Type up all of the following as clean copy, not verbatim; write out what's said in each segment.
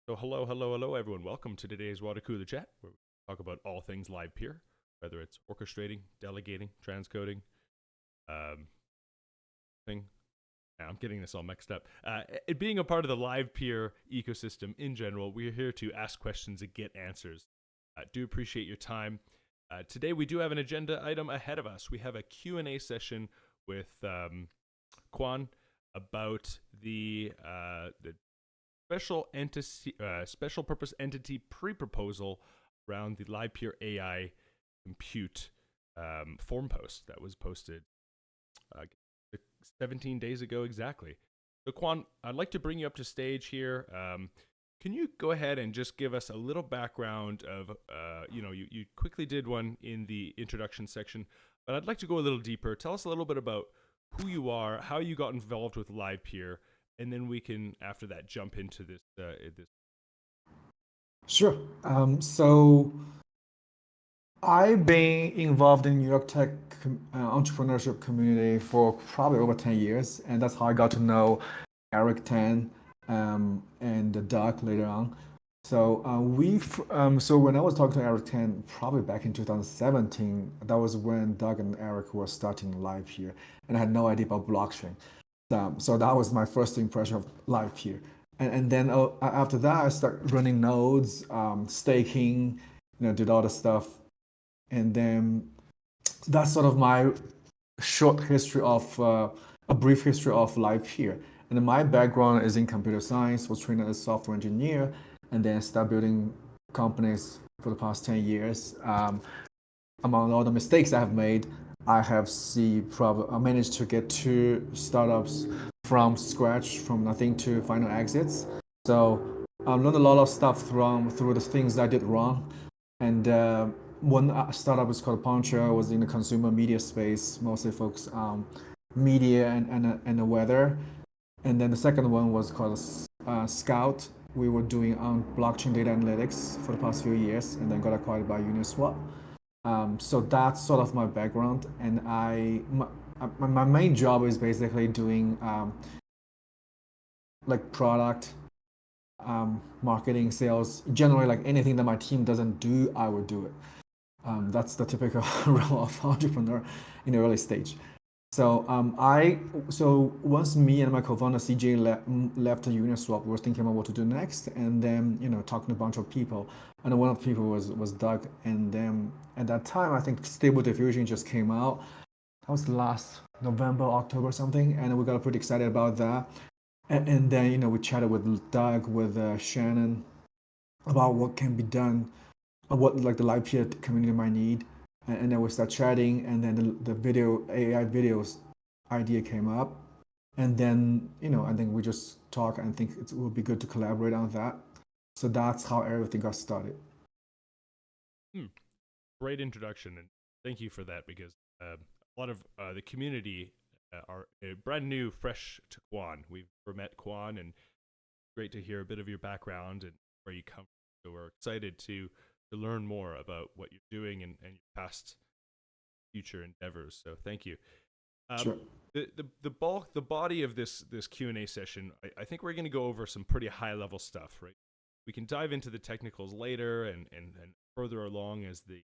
So hello, everyone. Welcome to today's Water Cooler Chat, where we talk about all things Livepeer, whether it's orchestrating, delegating, transcoding, thing. I'm getting this all mixed up. It being a part of the Livepeer ecosystem in general, we're here to ask questions and get answers. Do appreciate your time. Today we do have an agenda item ahead of us. We have a Q&A session with Kuan about the special purpose entity pre-proposal around the Livepeer AI compute forum post that was posted 17 days ago exactly. So Kuan, I'd like to bring you up to stage here. Can you go ahead and just give us a little background of, you quickly did one in the introduction section, but I'd like to go a little deeper. Tell us a little bit about who you are, how you got involved with Livepeer, and then we can, after that, jump into this. Sure. So I've been involved in New York Tech entrepreneurship community for probably over 10 years, and that's how I got to know Eric Tan and Doug later on. So when I was talking to Eric Tan, probably back in 2017, that was when Doug and Eric were starting Livepeer, and I had no idea about blockchain. So that was my first impression of Livepeer. And then after that, I started running nodes, staking, did all the stuff. And then that's sort of my short history of a brief history of Livepeer. And then my background is in computer science, was trained as a software engineer, and then started building companies for the past 10 years. Among all the mistakes I have made, I managed to get two startups from scratch, from nothing to final exits. So I learned a lot of stuff through the things I did wrong. And one startup is called Poncho, was in the consumer media space, mostly focused on media and the weather. And then the second one was called Scout. We were doing blockchain data analytics for the past few years, and then got acquired by Uniswap. So that's sort of my background, and my main job is basically doing like product, marketing, sales, generally like anything that my team doesn't do, I would do it. That's the typical role of entrepreneur in the early stage. So once me and my co-founder CJ left Uniswap, we were thinking about what to do next, and then talking to a bunch of people, and one of the people was Doug, and then at that time I think Stable Diffusion just came out. That was last November, October, something, and we got pretty excited about that. And then we chatted with Doug, with Shannon, about what can be done, what like the Livepeer community might need, and then we start chatting, and then the video AI videos idea came up, and then I think we just talk, and think it would be good to collaborate on that. So that's how everything got started. Great introduction, and thank you for that, because a lot of the community are brand new, fresh to Kuan. We've never met Kuan, and great to hear a bit of your background and where you come from. So we're excited to learn more about what you're doing and your past future endeavors. So thank you. Sure. The body of this Q&A session, I think we're going to go over some pretty high level stuff, right? We can dive into the technicals later and further along as the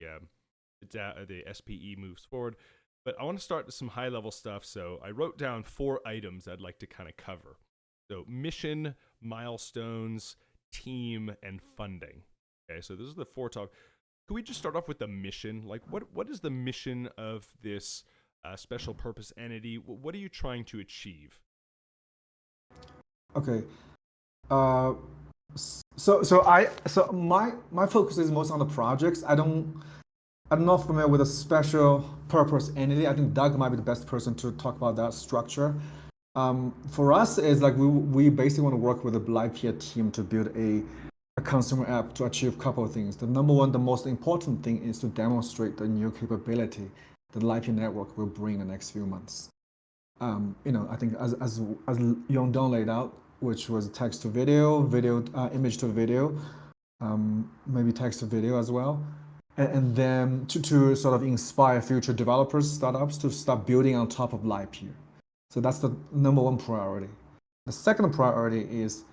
SPE moves forward. But I want to start with some high level stuff. So I wrote down 4 items I'd like to kind of cover. So mission, milestones, team, and funding. Okay, so those are the 4 topics. Could we just start off with the mission? Like, what is the mission of this special purpose entity? What are you trying to achieve? Okay. So my focus is most on the projects. I'm not familiar with a special purpose entity. I think Doug might be the best person to talk about that structure. For us, is like we basically want to work with the Livepeer team to build a consumer app to achieve a couple of things. The number one, the most important thing, is to demonstrate the new capability that the Livepeer network will bring in the next few months. I think as Yongdong laid out, which was text to video, image to video, maybe text to video as well, and then to sort of inspire future developers, startups to start building on top of Livepeer. So that's the number one priority. The second priority is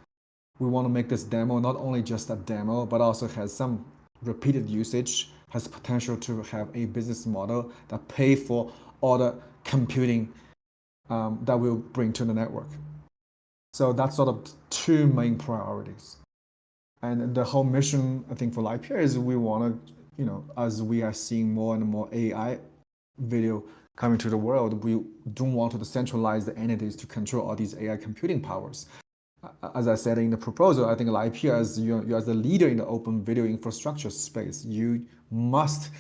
we want to make this demo not only just a demo, but also has some repeated usage, has potential to have a business model that pay for all the computing that we'll bring to the network. So that's sort of two main priorities. And the whole mission, I think, for Livepeer is we want to, as we are seeing more and more AI video coming to the world, we don't want to centralize the entities to control all these AI computing powers. As I said in the proposal, I think Livepeer, as you as the leader in the open video infrastructure space, you must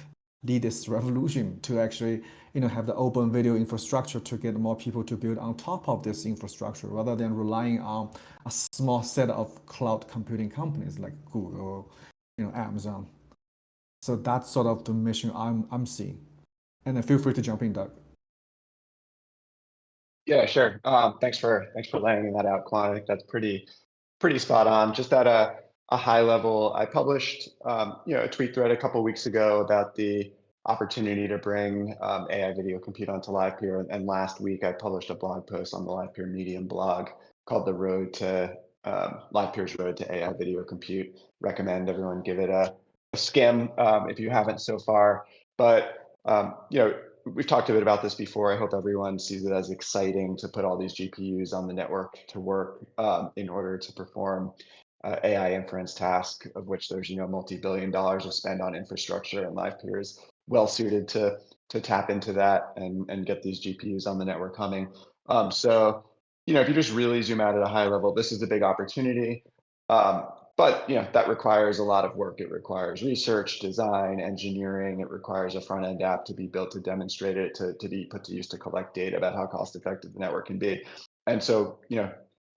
lead this revolution to actually have the open video infrastructure to get more people to build on top of this infrastructure rather than relying on a small set of cloud computing companies like Google, Amazon. So that's sort of the mission I'm seeing. And then feel free to jump in, Doug. Yeah, sure. Thanks for laying that out, Quan. I think that's pretty spot on. Just at a high level, I published a tweet thread a couple weeks ago about the opportunity to bring AI video compute onto Livepeer, and last week I published a blog post on the Livepeer Medium blog called "The Road to Livepeer's Road to AI Video Compute." Recommend everyone give it a skim if you haven't so far. But we've talked a bit about this before. I hope everyone sees it as exciting to put all these GPUs on the network to work in order to perform AI inference task, of which there's multi-billion dollars of spend on infrastructure, and Livepeer is well suited to tap into that and get these GPUs on the network humming. So if you just really zoom out at a high level, this is a big opportunity. But that requires a lot of work. It requires research, design, engineering. It requires a front end app to be built to demonstrate it, to be put to use to collect data about how cost effective the network can be. And so,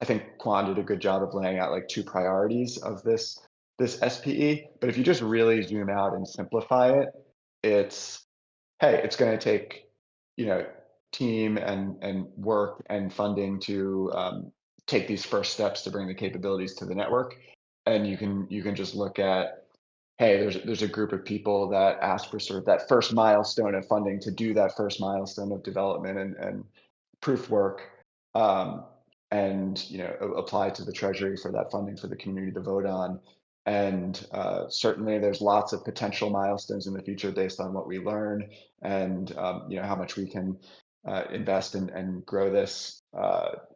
I think Kuan did a good job of laying out like two priorities of this SPE. But if you just really zoom out and simplify it, it's hey, it's going to take team and work and funding to take these first steps to bring the capabilities to the network. And you can just look at, hey, there's a group of people that ask for sort of that first milestone of funding to do that first milestone of development and proof work, um, and apply to the treasury for that funding for the community to vote on. And certainly there's lots of potential milestones in the future based on what we learn and how much we can invest and grow this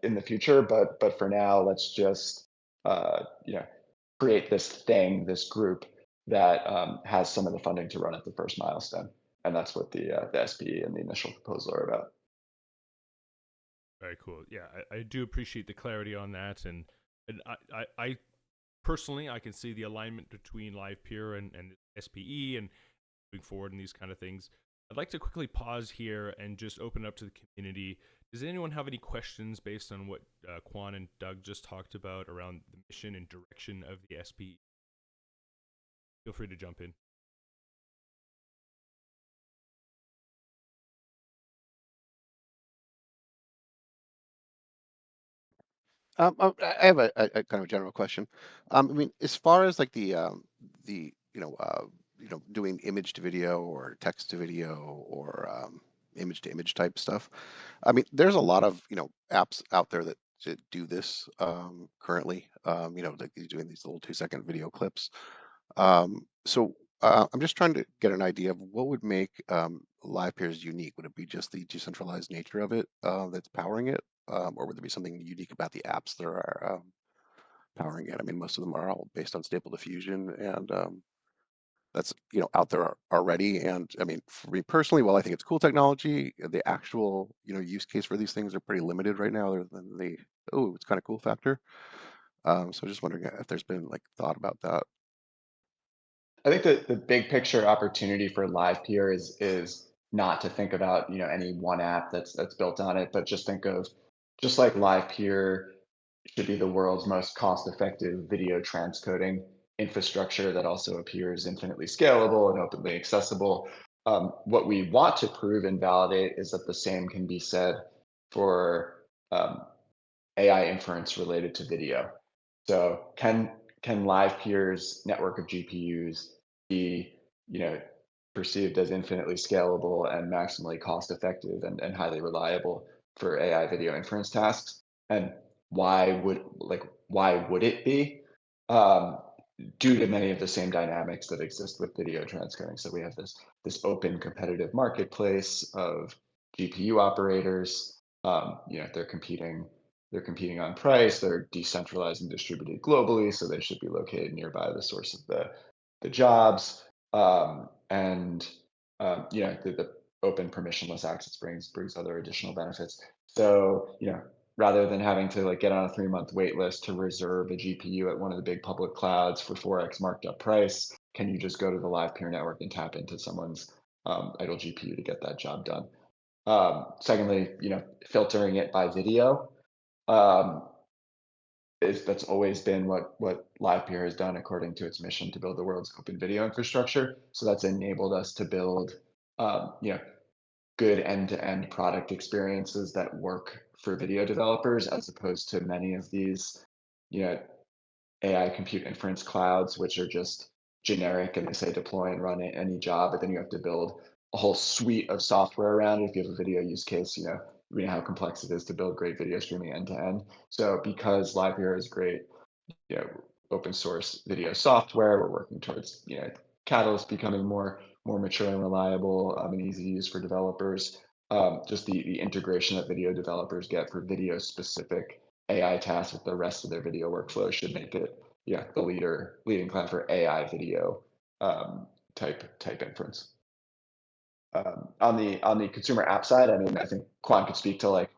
in the future. But for now, let's just create this group that has some of the funding to run at the first milestone. And that's what the SPE and the initial proposal are about. Very cool. Yeah, I do appreciate the clarity on that, and I personally I can see the alignment between Livepeer and SPE and moving forward in these kind of things. I'd like to quickly pause here and just open it up to the community. Does anyone have any questions based on what Kuan and Doug just talked about around the mission and direction of the SPE? Feel free to jump in. I have a kind of a general question. I mean, as far as like the doing image to video or text to video or image to image type stuff. I mean, there's a lot of apps out there that do this currently. Like doing these little 2-second video clips. So I'm just trying to get an idea of what would make Livepeer's unique. Would it be just the decentralized nature of it that's powering it, or would there be something unique about the apps that are powering it? I mean, most of them are all based on Stable Diffusion, and that's out there already. And I mean, for me personally, while I think it's cool technology, the actual use case for these things are pretty limited right now, other than the it's kind of cool factor. So just wondering if there's been like thought about that. I think that the big picture opportunity for Livepeer is not to think about any one app that's built on it, but just think of just like Livepeer should be the world's most cost-effective video transcoding infrastructure that also appears infinitely scalable and openly accessible. What we want to prove and validate is that the same can be said for AI inference related to video. So can Livepeer's network of GPUs be, perceived as infinitely scalable and maximally cost effective and highly reliable for AI video inference tasks? And why would it be? Due to many of the same dynamics that exist with video transcoding. So we have this open competitive marketplace of GPU operators. They're competing on price. They're decentralized and distributed globally, so they should be located nearby the source of the jobs. And the open permissionless access brings other additional benefits. So rather than having to like get on a 3-month wait list to reserve a GPU at one of the big public clouds for 4x marked up price, can you just go to the Livepeer network and tap into someone's idle GPU to get that job done? Secondly, filtering it by video. That's always been what Livepeer has done according to its mission to build the world's open video infrastructure. So that's enabled us to build, good end-to-end product experiences that work for video developers, as opposed to many of these, AI compute inference clouds, which are just generic and they say deploy and run any job, but then you have to build a whole suite of software around it. If you have a video use case, we know how complex it is to build great video streaming end to end. So because Livepeer is great, you know, open source video software, we're working towards, Catalyst becoming more mature and reliable and easy to use for developers. Just the integration that video developers get for video specific AI tasks with the rest of their video workflow should make it, the leading cloud for AI video type inference. On the consumer app side, I mean, I think Kuan could speak to like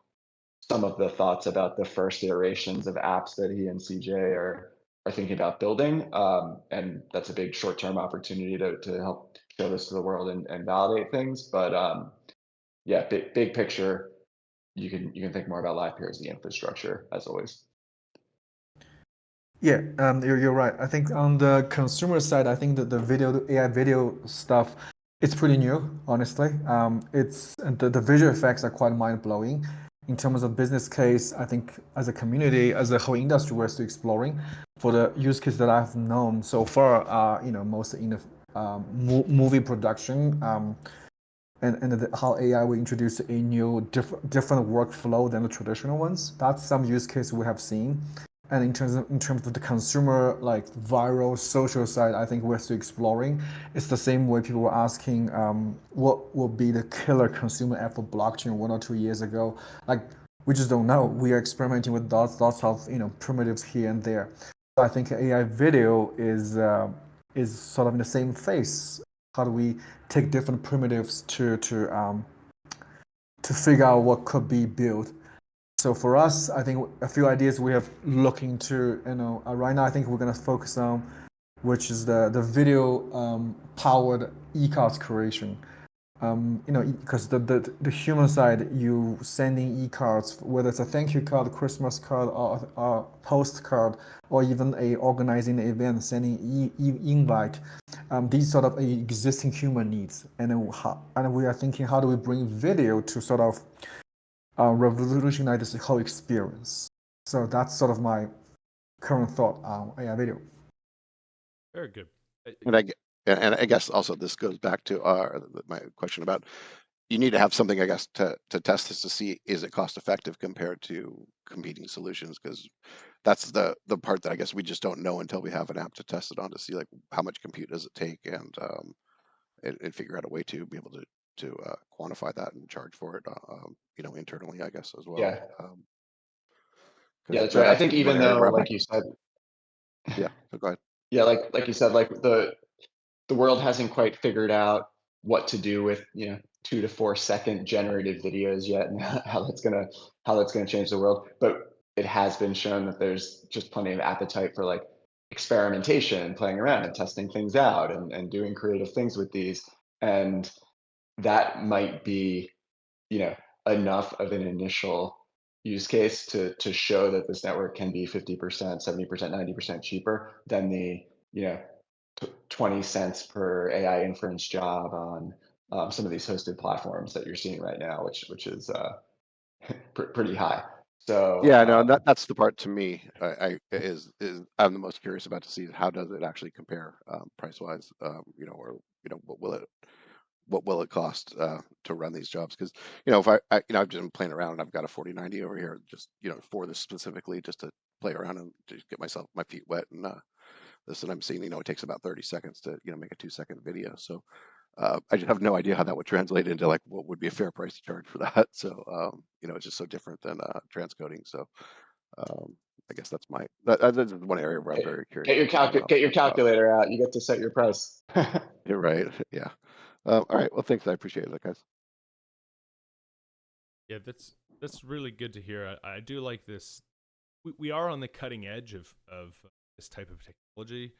some of the thoughts about the first iterations of apps that he and CJ are thinking about building, and that's a big short-term opportunity to help show this to the world and validate things. But yeah, big picture, you can think more about Livepeer as the infrastructure, as always. Yeah, you're right. I think on the consumer side, I think that the AI video stuff, it's pretty new, honestly. The visual effects are quite mind blowing. In terms of business case, I think as a community, as a whole industry, we're still exploring. For the use case that I've known so far, mostly in the movie production, and how AI will introduce a new different workflow than the traditional ones. That's some use case we have seen. And in terms of the consumer like viral social side, I think we're still exploring. It's the same way people were asking what will be the killer consumer app for blockchain 1 or 2 years ago. Like we just don't know. We are experimenting with lots of primitives here and there. So I think AI video is sort of in the same phase. How do we take different primitives to figure out what could be built? So for us, I think a few ideas we have looking to, right now I think we're gonna focus on, which is the video powered e-cards creation. Because the human side, you sending e-cards, whether it's a thank you card, Christmas card, or a postcard, or even a organizing an event, sending invite. These sort of existing human needs, and we are thinking, how do we bring video to sort of revolutionize this whole experience? So that's sort of my current thought on AI video. Very good. And I guess also this goes back to my question about you need to have something, I guess, to test this to see is it cost effective compared to competing solutions, because that's the part that I guess we just don't know until we have an app to test it on to see like how much compute does it take and figure out a way to be able to quantify that and charge for it, internally, I guess, as well. Yeah. Yeah, that's right. I think even though, like you said, yeah, so go ahead. Yeah, like you said, like the world hasn't quite figured out what to do with 2 to 4 second generative videos yet, and how that's gonna change the world. But it has been shown that there's just plenty of appetite for like experimentation and playing around and testing things out and doing creative things with these. And that might be, enough of an initial use case to show that this network can be 50%, 70%, 90% cheaper than the, 20 cents per AI inference job on some of these hosted platforms that you're seeing right now, which is pretty high. So yeah, no, that's the part to me is I'm the most curious about to see how does it actually compare price wise, or what will it cost to run these jobs? Because if I've just been playing around and I've got a 4090 over here just for this specifically just to play around and just get my feet wet. And this, and I'm seeing, it takes about 30 seconds to, make a 2-second video. So I just have no idea how that would translate into like what would be a fair price to charge for that. So it's just so different than transcoding. So I guess that's one area where I'm very curious. Get your calculator out. You get to set your price. You're right. Yeah. All right. Well, thanks. I appreciate it, guys. Yeah, that's really good to hear. I do like this. We are on the cutting edge of this type of technology,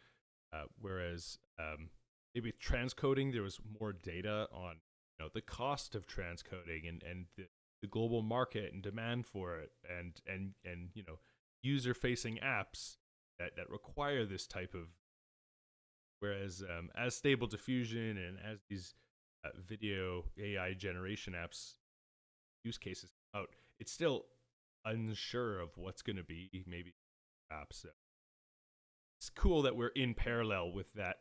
whereas maybe with transcoding there was more data on the cost of transcoding and the global market and demand for it and user facing apps that require this type of. Whereas as Stable Diffusion and as these video AI generation apps use cases come out, it's still unsure of what's going to be maybe apps. It's cool that we're in parallel with that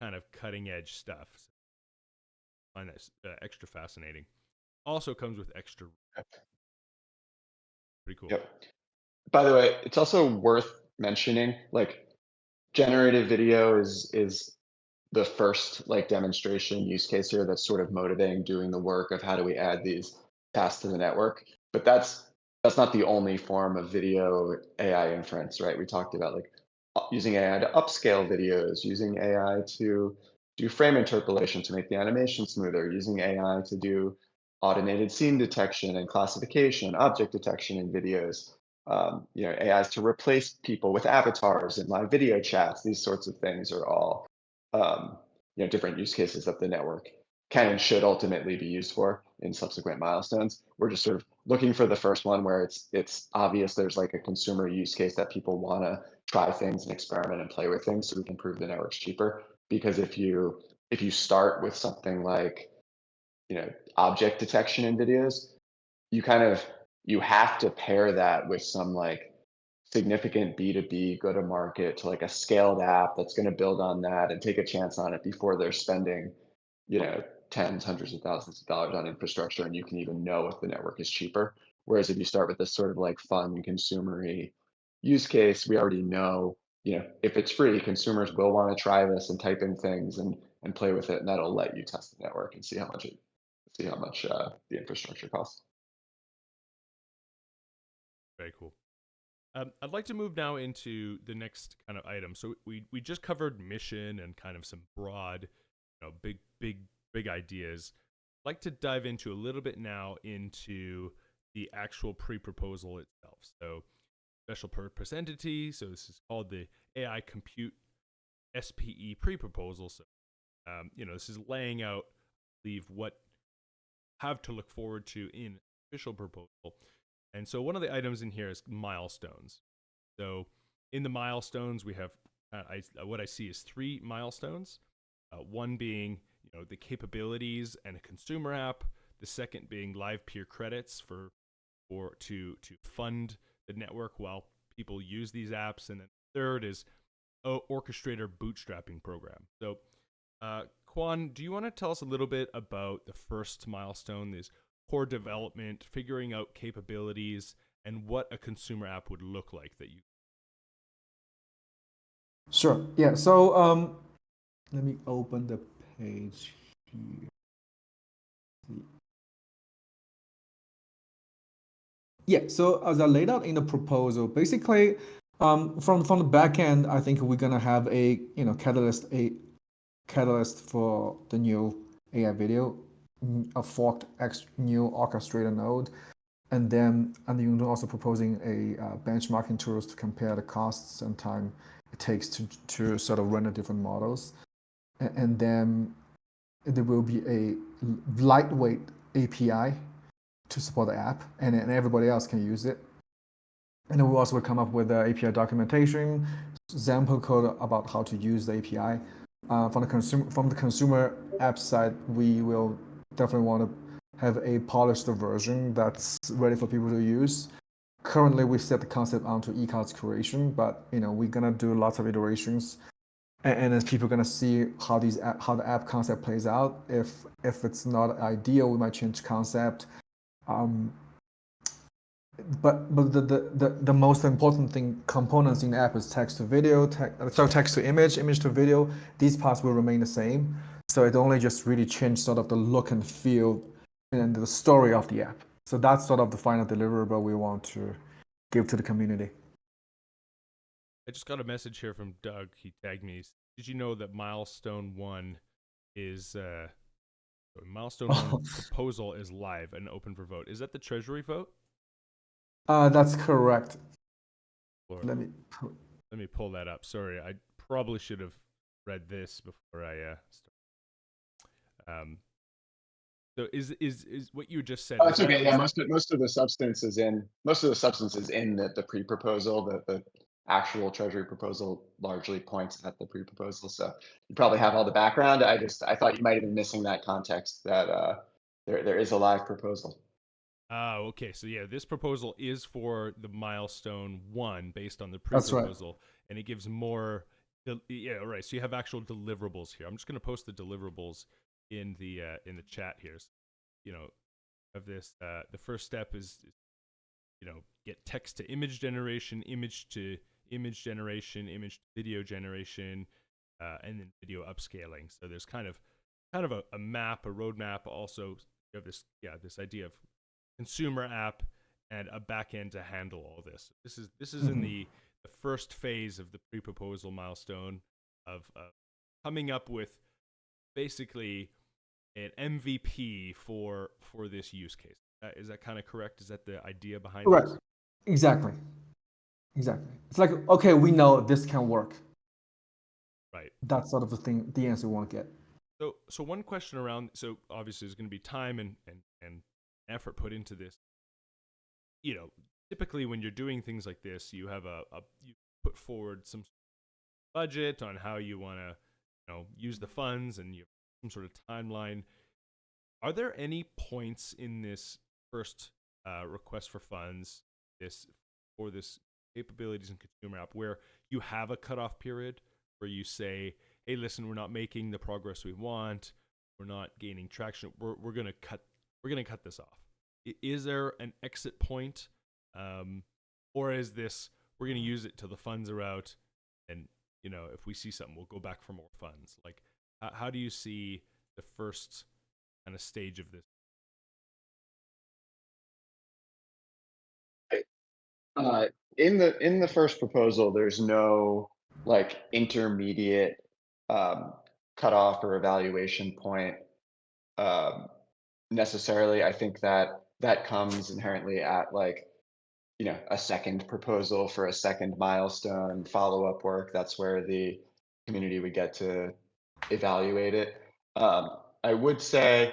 kind of cutting edge stuff. So I find that extra fascinating. Also comes with extra. Pretty cool. Yep. By the way, it's also worth mentioning, like generative video is the first like demonstration use case here that's sort of motivating doing the work of how do we add these tasks to the network. But that's not the only form of video AI inference, right? We talked about like using AI to upscale videos, using AI to do frame interpolation to make the animation smoother, using AI to do automated scene detection and classification, object detection in videos. AIs to replace people with avatars in live video chats. These sorts of things are all different use cases that the network can and should ultimately be used for in subsequent milestones. We're just sort of looking for the first one where it's obvious there's like a consumer use case that people want to try things and experiment and play with things so we can prove the network's cheaper. Because if you start with something like object detection in videos, you have to pair that with some like significant B2B go to market to like a scaled app that's going to build on that and take a chance on it before they're spending, tens, hundreds of thousands of dollars on infrastructure, and you can even know if the network is cheaper. Whereas if you start with this sort of like fun consumery use case, we already know, if it's free, consumers will want to try this and type in things and play with it, and that'll let you test the network and see how much the infrastructure costs. Very cool. I'd like to move now into the next kind of item. So we just covered mission and kind of some broad, big ideas. I'd like to dive into a little bit now into the actual pre-proposal itself. So special purpose entity. So this is called the AI Compute SPE pre-proposal. So this is laying out, I believe, what have to look forward to in official proposal. And so one of the items in here is milestones. So in the milestones, we have what I see is 3 milestones. One being the capabilities and a consumer app. The second being Livepeer credits to fund the network while people use these apps. And then the third is orchestrator bootstrapping program. So Kuan, do you want to tell us a little bit about the first milestone, this core development, figuring out capabilities, and what a consumer app would look like that you? Sure. Yeah. So let me open the page here. Yeah. So as I laid out in the proposal, basically, from the back end, I think we're gonna have a catalyst for the new AI video, a forked new orchestrator node, and you're also proposing a benchmarking tools to compare the costs and time it takes to sort of run the different models, and then there will be a lightweight API to support the app, and everybody else can use it. And then we also will come up with API documentation, example code about how to use the API. From the consumer app side, we will definitely want to have a polished version that's ready for people to use. Currently, we set the concept onto e-cards creation, but we're gonna do lots of iterations, and then people are gonna see how the app concept plays out. If it's not ideal, we might change concept. but the most important thing components in the app is text to video, text to image, image to video. These parts will remain the same. So it only just really changed sort of the look and feel and the story of the app. So that's sort of the final deliverable we want to give to the community. I just got a message here from Doug. He tagged me. Did you know that milestone 1 is milestone 1 proposal is live and open for vote? Is that the Treasury vote? That's correct. Or, Let me pull that up. Sorry, I probably should have read this before I start. So is what you just said? Oh, it's okay. Yeah, most of the substance is in the pre-proposal. The actual Treasury proposal largely points at the pre-proposal. So you probably have all the background. I thought you might have been missing that context that there is a live proposal. Oh, okay. So yeah, this proposal is for the milestone 1 based on the That's right. pre-proposal, and it gives more. Yeah, right. So you have actual deliverables here. I'm just going to post the deliverables in the chat here. So, of this, the first step is get text to image generation, image to image generation, image to video generation, and then video upscaling. So there's kind of a map, a roadmap. Also, you have this idea of consumer app and a backend to handle all this. This is in the first phase of the pre-proposal milestone of coming up with basically an MVP for this use case. Is that kind of correct? Is that the idea behind Correct. this? Exactly. It's like, okay, we know this can work. Right. That's sort of the answer we want to get. So one question around, so obviously there's going to be time and effort put into this. Typically when you're doing things like this, you have you put forward some budget on how you want to, use the funds, and you have some sort of timeline. Are there any points in this first request for funds, this capabilities and consumer app, where you have a cutoff period where you say, hey, listen, we're not making the progress we want, we're not gaining traction, we're gonna cut this off? Is there an exit point, or is this we're gonna use it till the funds are out, and if we see something, we'll go back for more funds? Like, how do you see the first kind of stage of this? In the first proposal, there's no like intermediate um, cutoff or evaluation point um, necessarily. I think that comes inherently at like a second proposal for a second milestone follow-up work. That's where the community would get to evaluate it. I would say,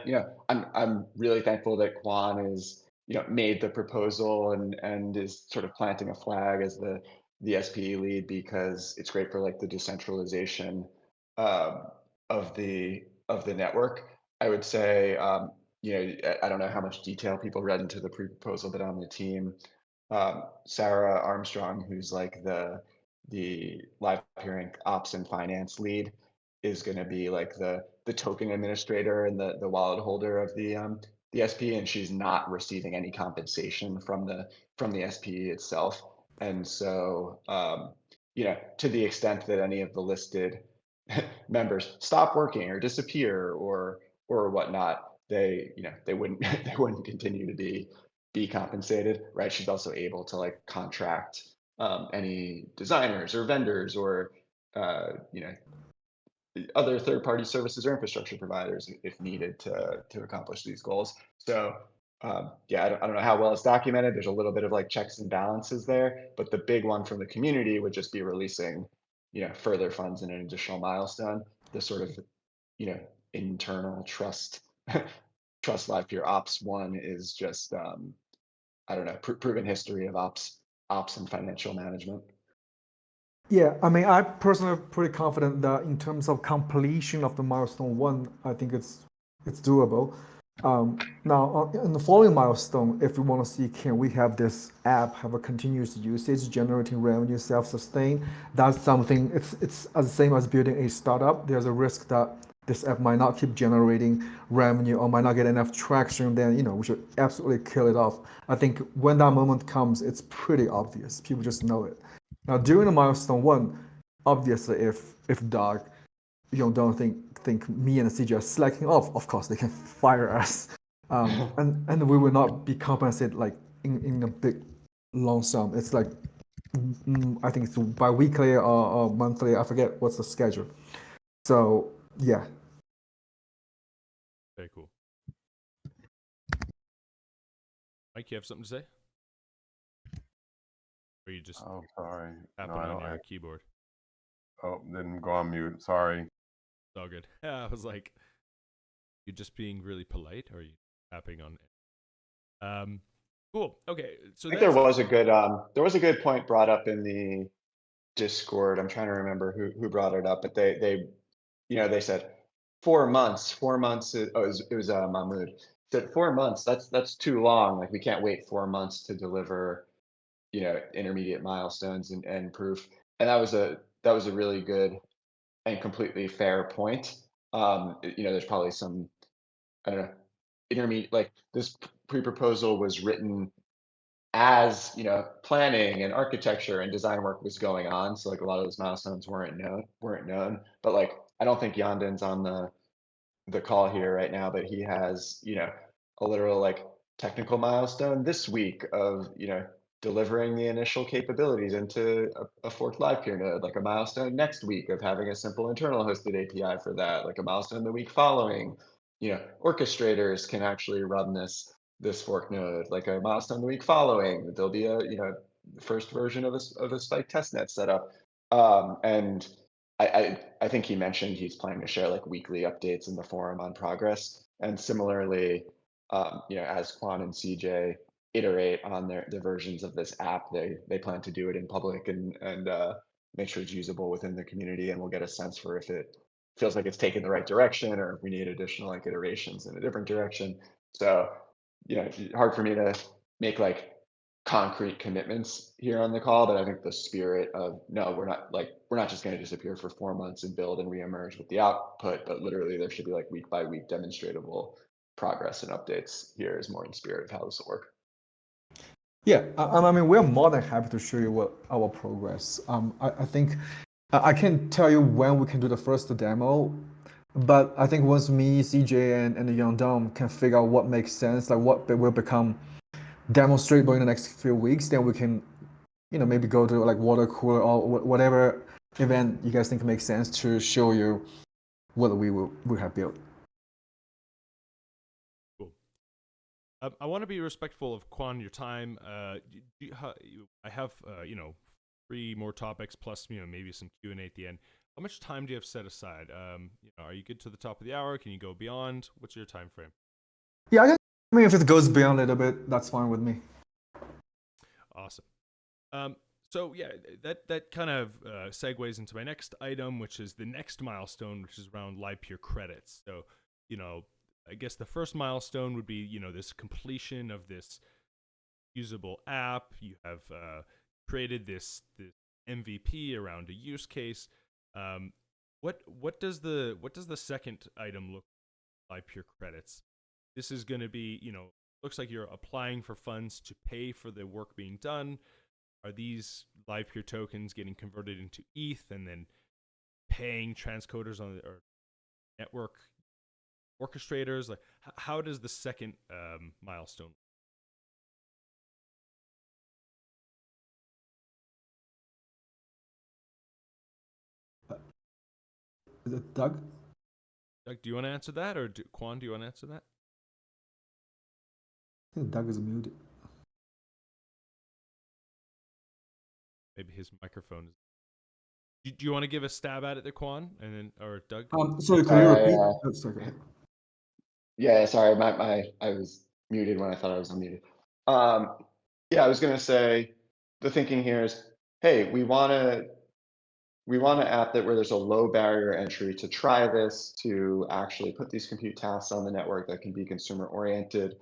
I'm really thankful that Kuan is, made the proposal and is sort of planting a flag as the SPE lead, because it's great for like the decentralization um, of the network. I would say, I don't know how much detail people read into the pre-proposal, but on the team, Sarah Armstrong, who's like the live peering ops and finance lead, is going to be like the token administrator and the wallet holder of the SPE, and she's not receiving any compensation from the SPE itself. And so, to the extent that any of the listed members stop working or disappear or whatnot, they wouldn't they wouldn't continue to be compensated, right? She's also able to like contract any designers or vendors or other third-party services or infrastructure providers if needed to accomplish these goals. So yeah, I don't know how well it's documented. There's a little bit of like checks and balances there, but the big one from the community would just be releasing, further funds in an additional milestone. The sort of, internal trust Livepeer ops one is just I don't know, proven history of ops and financial management. Yeah, I mean, I personally am pretty confident that in terms of completion of the milestone 1, I think it's doable. Now, in the following milestone, if we want to see can we have this app have a continuous usage, generating revenue, self-sustain, that's something. It's as the same as building a startup. There's a risk that this app might not keep generating revenue or might not get enough traction, then we should absolutely kill it off. I think when that moment comes, it's pretty obvious. People just know it. Now during the milestone one, obviously if Doug don't think me and CJ are slacking off, of course they can fire us, and we will not be compensated like in a big lump sum. It's like I think it's bi-weekly or monthly. I forget what's the schedule. So yeah. Very cool. Mike, you have something to say? Or you just sorry. tapping No, I on don't. your keyboard? Oh, didn't go on mute. Sorry. It's all good. I was like, you just being really polite, or are you tapping on it? Cool. Okay, so I think there was a good point brought up in the Discord. I'm trying to remember who brought it up, but they said 4 months. 4 months. It was Mahmood said 4 months. That's too long. Like we can't wait 4 months to deliver intermediate milestones and proof. And that was a really good and completely fair point. There's probably some, I don't know, intermediate, like this pre-proposal was written as planning and architecture and design work was going on, so like a lot of those milestones weren't known. But like I don't think Yonden's on the call here right now, but he has, a literal like technical milestone this week of, delivering the initial capabilities into a forked Livepeer node, like a milestone next week of having a simple internal hosted API for that, like a milestone the week following, orchestrators can actually run this fork node, like a milestone the week following. There'll be a, first version of a Spike testnet set up. And I think he mentioned he's planning to share like weekly updates in the forum on progress. And similarly, as Kuan and CJ iterate on their versions of this app, they plan to do it in public and make sure it's usable within the community, and we'll get a sense for if it feels like it's taking the right direction or if we need additional like iterations in a different direction. So, hard for me to make like concrete commitments here on the call, but I think the spirit of no, we're not just going to disappear for 4 months and build and reemerge with the output, but literally there should be like week by week demonstratable progress and updates here is more in spirit of how this will work. Yeah, I mean, we're more than happy to show you what our progress. I think I can't tell you when we can do the first demo, but I think once me, CJ, and the Young Dom can figure out what makes sense, like what will become demonstrable in the next few weeks, then we can, maybe go to like water cooler or whatever event you guys think makes sense to show you what we have built. Cool. I want to be respectful of Kuan, your time. I have 3 more topics plus maybe some Q&A at the end. How much time do you have set aside? Are you good to the top of the hour? Can you go beyond? What's your time frame? Yeah, I mean, if it goes beyond a little bit, that's fine with me. Awesome. So yeah, that kind of segues into my next item, which is the next milestone, which is around Livepeer credits. So, I guess the first milestone would be, this completion of this usable app. You have created this MVP around a use case. What does the second item look like, Livepeer credits? This is going to be, looks like you're applying for funds to pay for the work being done. Are these Livepeer tokens getting converted into ETH and then paying transcoders on or network orchestrators? Like, how does the second milestone? Is it Doug? Doug, do you want to answer that, or Kuan, do you want to answer that? I think Doug is muted. Maybe his microphone is. Do you want to give a stab at it, there, Kuan, and then or Doug? Sorry, can you repeat? Oh, sorry. Yeah, sorry, I was muted when I thought I was unmuted. Yeah, I was gonna say the thinking here is, hey, we want an app where there's a low barrier entry to try this, to actually put these compute tasks on the network that can be consumer oriented.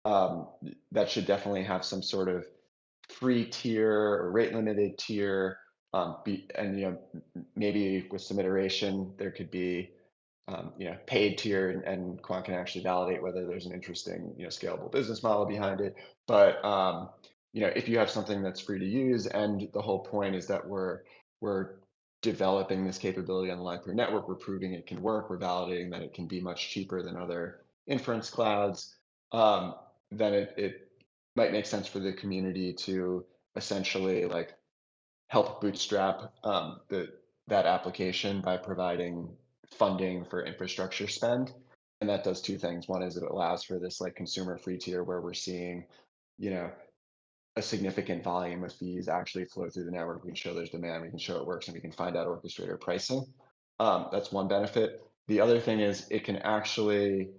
That should definitely have some sort of free tier or rate limited tier. And maybe with some iteration, there could be paid tier, and Kuan can actually validate whether there's an interesting, scalable business model behind it. But if you have something that's free to use, and the whole point is that we're developing this capability on the Livepeer network, we're proving it can work, we're validating that it can be much cheaper than other inference clouds, then it might make sense for the community to essentially like help bootstrap that application by providing funding for infrastructure spend. And that does two things. One is it allows for this like consumer free tier where we're seeing, you know, a significant volume of fees actually flow through the network. We can show there's demand, we can show it works, and we can find out orchestrator pricing. That's one benefit. The other thing is it can actually,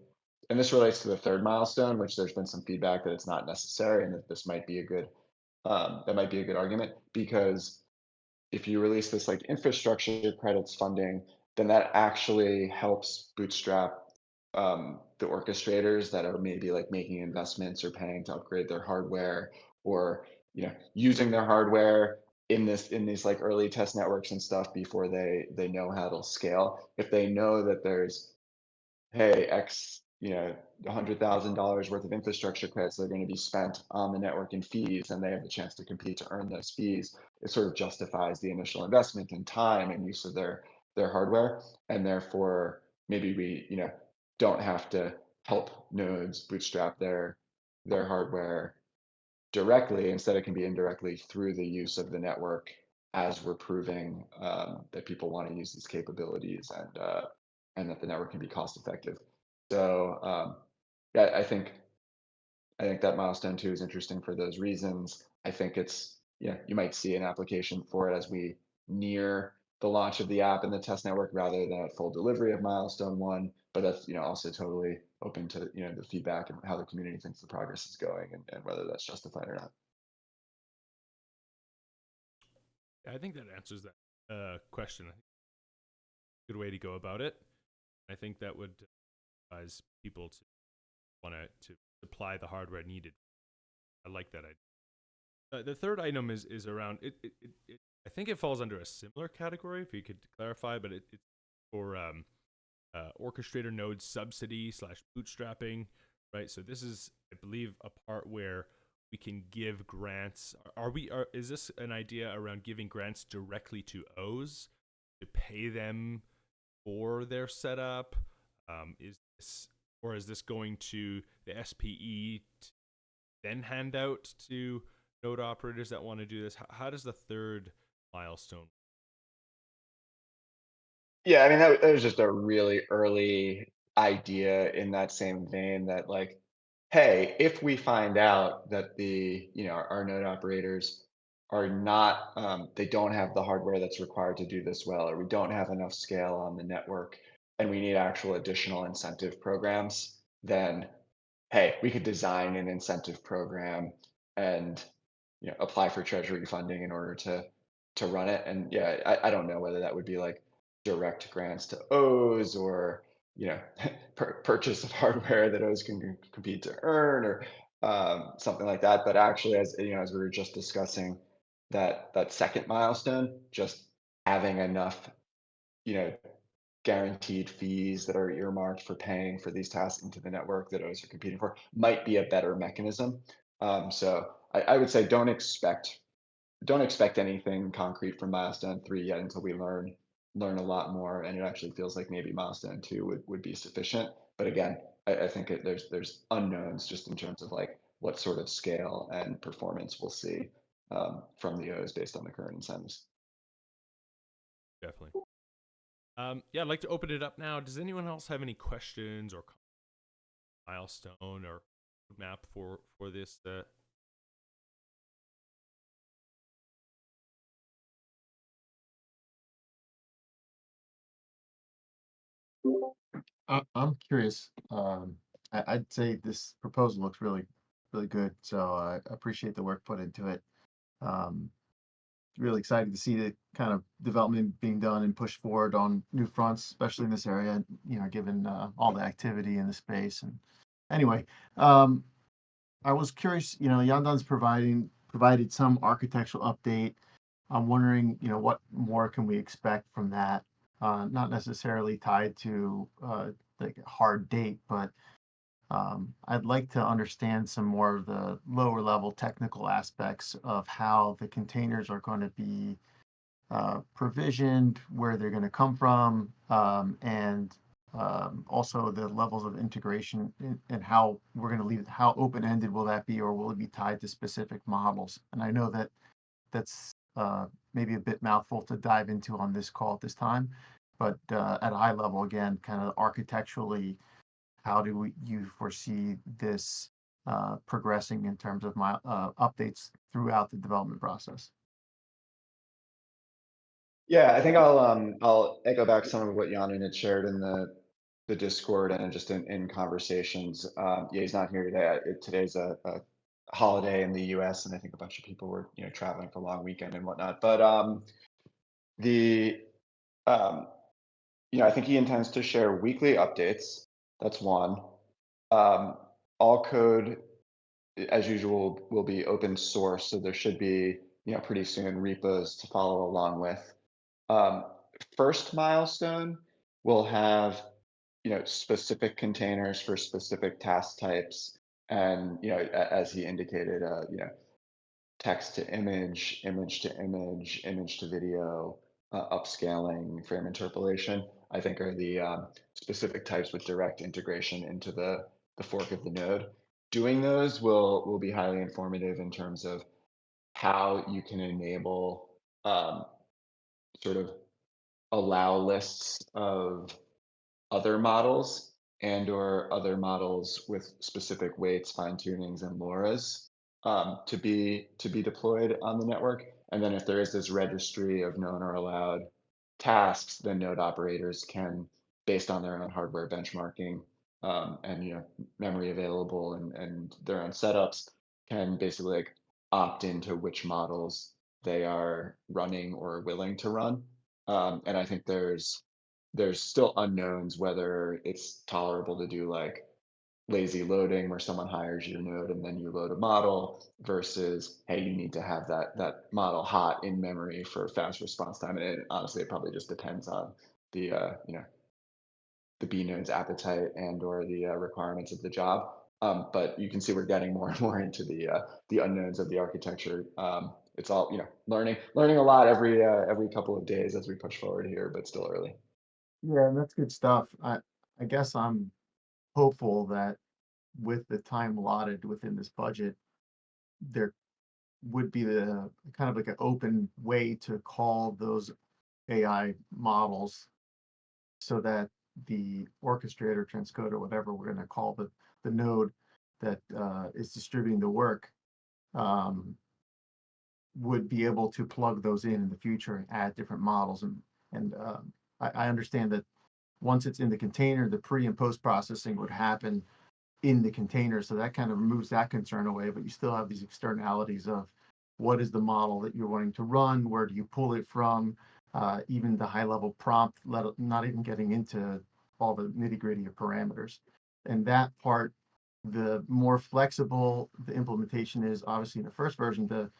and this relates to the third milestone, which there's been some feedback that it's not necessary and that this might be a good, that might be a good argument, because if you release this like infrastructure credits funding, then that actually helps bootstrap the orchestrators that are maybe like making investments or paying to upgrade their hardware, or using their hardware in these like early test networks and stuff before they know how to scale. If they know that there's, hey, X, $100,000 worth of infrastructure credits that are going to be spent on the network in fees, and they have the chance to compete to earn those fees, it sort of justifies the initial investment in time and use of their hardware, and therefore maybe we don't have to help nodes bootstrap their hardware directly. Instead, it can be indirectly through the use of the network as we're proving that people want to use these capabilities, and that the network can be cost effective. So yeah, I think that milestone two is interesting for those reasons. I think it's, you might see an application for it as we near the launch of the app in the test network rather than a full delivery of milestone one. But that's, also totally open to, the feedback and how the community thinks the progress is going, and whether that's justified or not. I think that answers that question. I think good way to go about it. I think that would advise people to want to supply the hardware needed. I like that idea. The third item is around it. I think it falls under a similar category. If you could clarify, but it's for orchestrator node subsidy / bootstrapping, right? So this is, I believe, a part where we can give grants. Is this an idea around giving grants directly to O's to pay them for their setup? Is this going to the SPE to then hand out to node operators that want to do this? How does the third milestone? Yeah, I mean, that was just a really early idea in that same vein, that like, hey, if we find out that our node operators are not, they don't have the hardware that's required to do this well, or we don't have enough scale on the network, and we need actual additional incentive programs, then hey, we could design an incentive program and apply for treasury funding in order to run it. And yeah, I don't know whether that would be like direct grants to O's, or purchase of hardware that O's can compete to earn, or something like that. But actually, as as we were just discussing, that second milestone, just having enough you know guaranteed fees that are earmarked for paying for these tasks into the network that O's are competing for, might be a better mechanism. So I would say don't expect anything concrete from milestone three yet, until we learn a lot more, and it actually feels like maybe milestone two would be sufficient. But again, I think there's unknowns just in terms of like what sort of scale and performance we'll see from the O's based on the current incentives. Definitely. Yeah, I'd like to open it up now. Does anyone else have any questions or milestone or map for this? I'm curious. I'd say this proposal looks really, really good. So I appreciate the work put into it. Um, Really excited to see the kind of development being done and pushed forward on new fronts, especially in this area. Given all the activity in the space. And anyway, I was curious. Yandan's provided some architectural update. I'm wondering, what more can we expect from that? not necessarily tied to like a hard date, but I'd like to understand some more of the lower level technical aspects of how the containers are going to be provisioned, where they're going to come from, and also the levels of integration and how we're going to leave it, how open-ended will that be, or will it be tied to specific models? And I know that that's maybe a bit mouthful to dive into on this call at this time, but at a high level, again, kind of architecturally, how do you foresee this progressing in terms of my updates throughout the development process? Yeah, I think I'll echo back some of what Yanin had shared in the Discord and just in conversations. Yeah, he's not here today. Today's a holiday in the U.S. and I think a bunch of people were traveling for a long weekend and whatnot. But the um, I think he intends to share weekly updates. That's one. All code, as usual, will be open source, so there should be pretty soon repos to follow along with. Um, First milestone will have specific containers for specific task types, and as he indicated, text to image, image to image, image to video, upscaling, frame interpolation, I think are the specific types with direct integration into the fork of the node. Doing those will be highly informative in terms of how you can enable sort of allow lists of other models and/or other models with specific weights, fine tunings, and LoRa's to be deployed on the network. And then if there is this registry of known or allowed tasks, then node operators can, based on their own hardware benchmarking and memory available and their own setups, can basically like opt into which models they are running or willing to run. And I think there's still unknowns whether it's tolerable to do like lazy loading where someone hires your node and then you load a model versus, hey, you need to have that model hot in memory for fast response time. And honestly, it probably just depends on the the B node's appetite and/or the requirements of the job. But you can see we're getting more and more into the unknowns of the architecture. It's all learning a lot every couple of days as we push forward here, but still early. Yeah, and that's good stuff. I guess I'm hopeful that with the time allotted within this budget, there would be the kind of like an open way to call those AI models so that the orchestrator, transcoder, whatever we're going to call the node that is distributing the work, um, would be able to plug those in the future and add different models. And I understand that once it's in the container, the pre and post processing would happen in the container. So that kind of removes that concern away, but you still have these externalities of what is the model that you're wanting to run? Where do you pull it from? Even the high level prompt, not even getting into all the nitty gritty of parameters. And that part, the more flexible the implementation is, obviously in the first version, the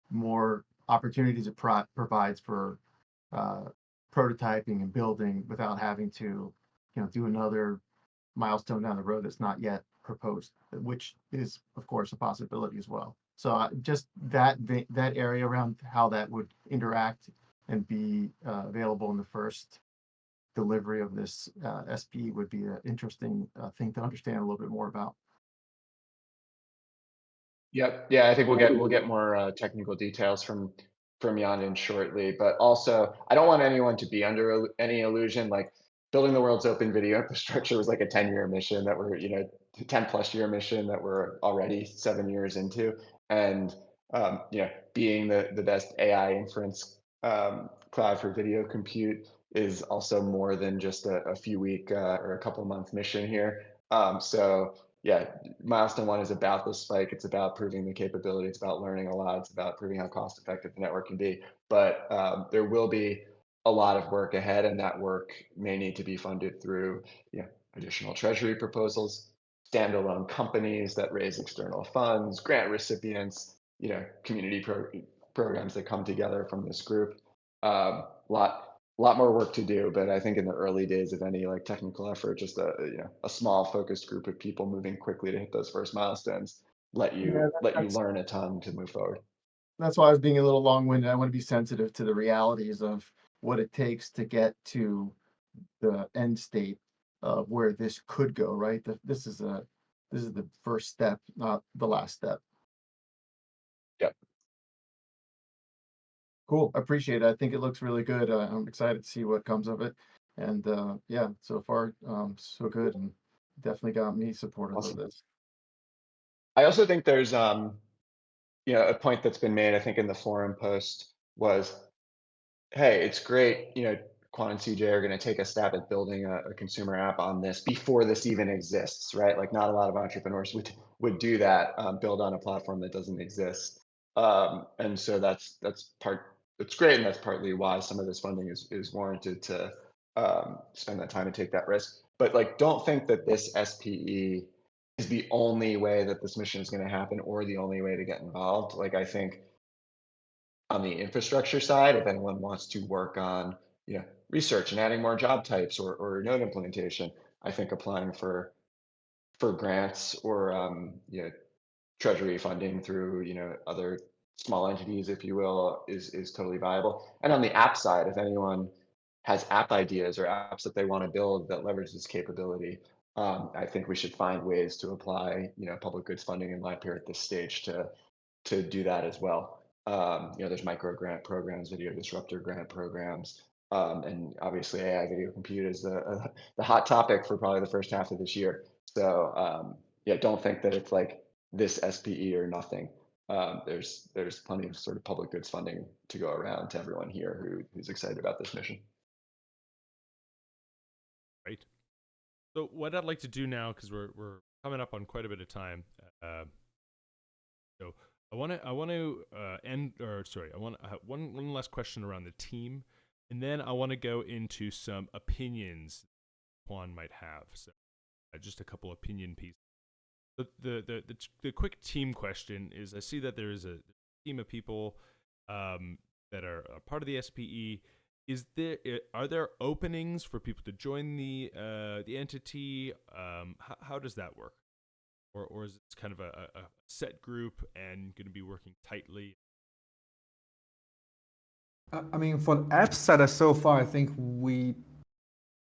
more opportunities it provides for uh, prototyping and building without having to, do another milestone down the road that's not yet proposed, which is of course a possibility as well. So just that area around how that would interact and be available in the first delivery of this SP would be an interesting thing to understand a little bit more about. Yep. Yeah, I think we'll get more technical details from Yanin shortly. But also, I don't want anyone to be under any illusion. Like building the world's open video infrastructure was like a 10-year mission that we're 10+ year mission that we're already 7 years into, and being the best AI inference cloud for video compute is also more than just a few week or a couple month mission here. So yeah, milestone one is about the spike. It's about proving the capability. It's about learning a lot. It's about proving how cost effective the network can be. But there will be a lot of work ahead, and that work may need to be funded through additional treasury proposals, standalone companies that raise external funds, grant recipients, community programs that come together from this group. Lot a lot more work to do, but I think in the early days of any like technical effort, just a small focused group of people moving quickly to hit those first milestones Yeah, let you that's learn a ton to move forward. that's why I was being a little long-winded. I want to be sensitive to the realities of what it takes to get to the end state of where this could go, right? This is the first step, not the last step. Yep. Cool. I appreciate it. I think it looks really good. I'm excited to see what comes of it. And yeah, so far, so good, and definitely got me supportive of Awesome. this. I also think there's a point that's been made, I think in the forum post was, hey, it's great, Quan and CJ are going to take a stab at building a consumer app on this before this even exists, right? Like not a lot of entrepreneurs would do that, build on a platform that doesn't exist. And so that's great, and that's partly why some of this funding is warranted to spend that time and take that risk. But like, don't think that this SPE is the only way that this mission is going to happen or the only way to get involved. Like, I think on the infrastructure side, if anyone wants to work on, research and adding more job types or node implementation, I think applying for grants or treasury funding through other small entities, if you will, is totally viable. And on the app side, if anyone has app ideas or apps that they want to build that leverage this capability, I think we should find ways to apply public goods funding and LPT at this stage to do that as well. There's micro grant programs, video disruptor grant programs, and obviously AI video compute is the hot topic for probably the first half of this year. So yeah, don't think that it's like this SPE or nothing. There's plenty of sort of public goods funding to go around to everyone here who's excited about this mission. Right. So what I'd like to do now, because we're coming up on quite a bit of time, so I want to end, or sorry, I want to have one last question around the team, and then I want to go into some opinions Kuan might have. So just a couple opinion pieces. The quick team question is: I see that there is a team of people that are a part of the SPE. Are there openings for people to join the entity? How does that work? Or is it kind of a set group and going to be working tightly? I mean, for the app side, so far, I think we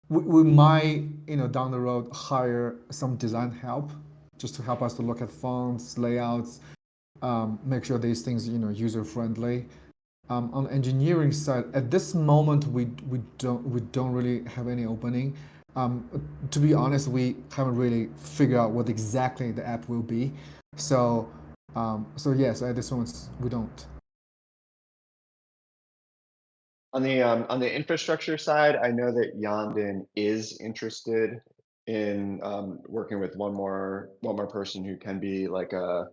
might, down the road hire some design help just to help us to look at fonts, layouts, make sure these things, user friendly. On the engineering side, at this moment, we don't really have any opening. To be honest, we haven't really figured out what exactly the app will be. So yes, at this moment we don't. On the infrastructure side, I know that Yandin is interested in working with one more person who can be like a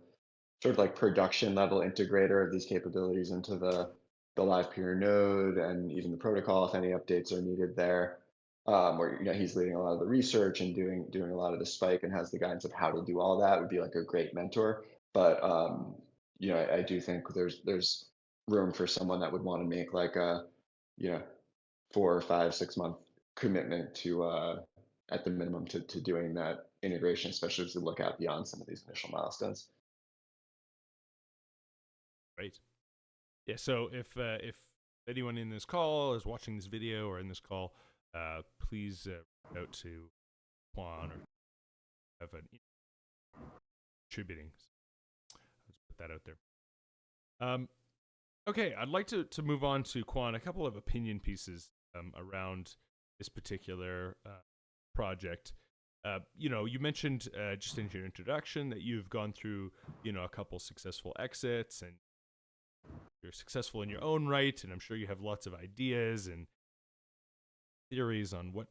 sort of like production level integrator of these capabilities into the Livepeer node and even the protocol if any updates are needed there. Where he's leading a lot of the research and doing a lot of the spike and has the guidance of how to do all that, would be like a great mentor. But I do think there's room for someone that would want to make like a 4 or 5, 6 month commitment to at the minimum to doing that integration, especially as we look out beyond some of these initial milestones. Right. Yeah. So if anyone in this call is watching this video or in this call, please reach out to Kuan or have an contributing. Let's put that out there. Okay, I'd like to move on to Kuan, a couple of opinion pieces around this particular project. You mentioned just in your introduction that you've gone through, a couple successful exits, and you're successful in your own right, and I'm sure you have lots of ideas and theories on what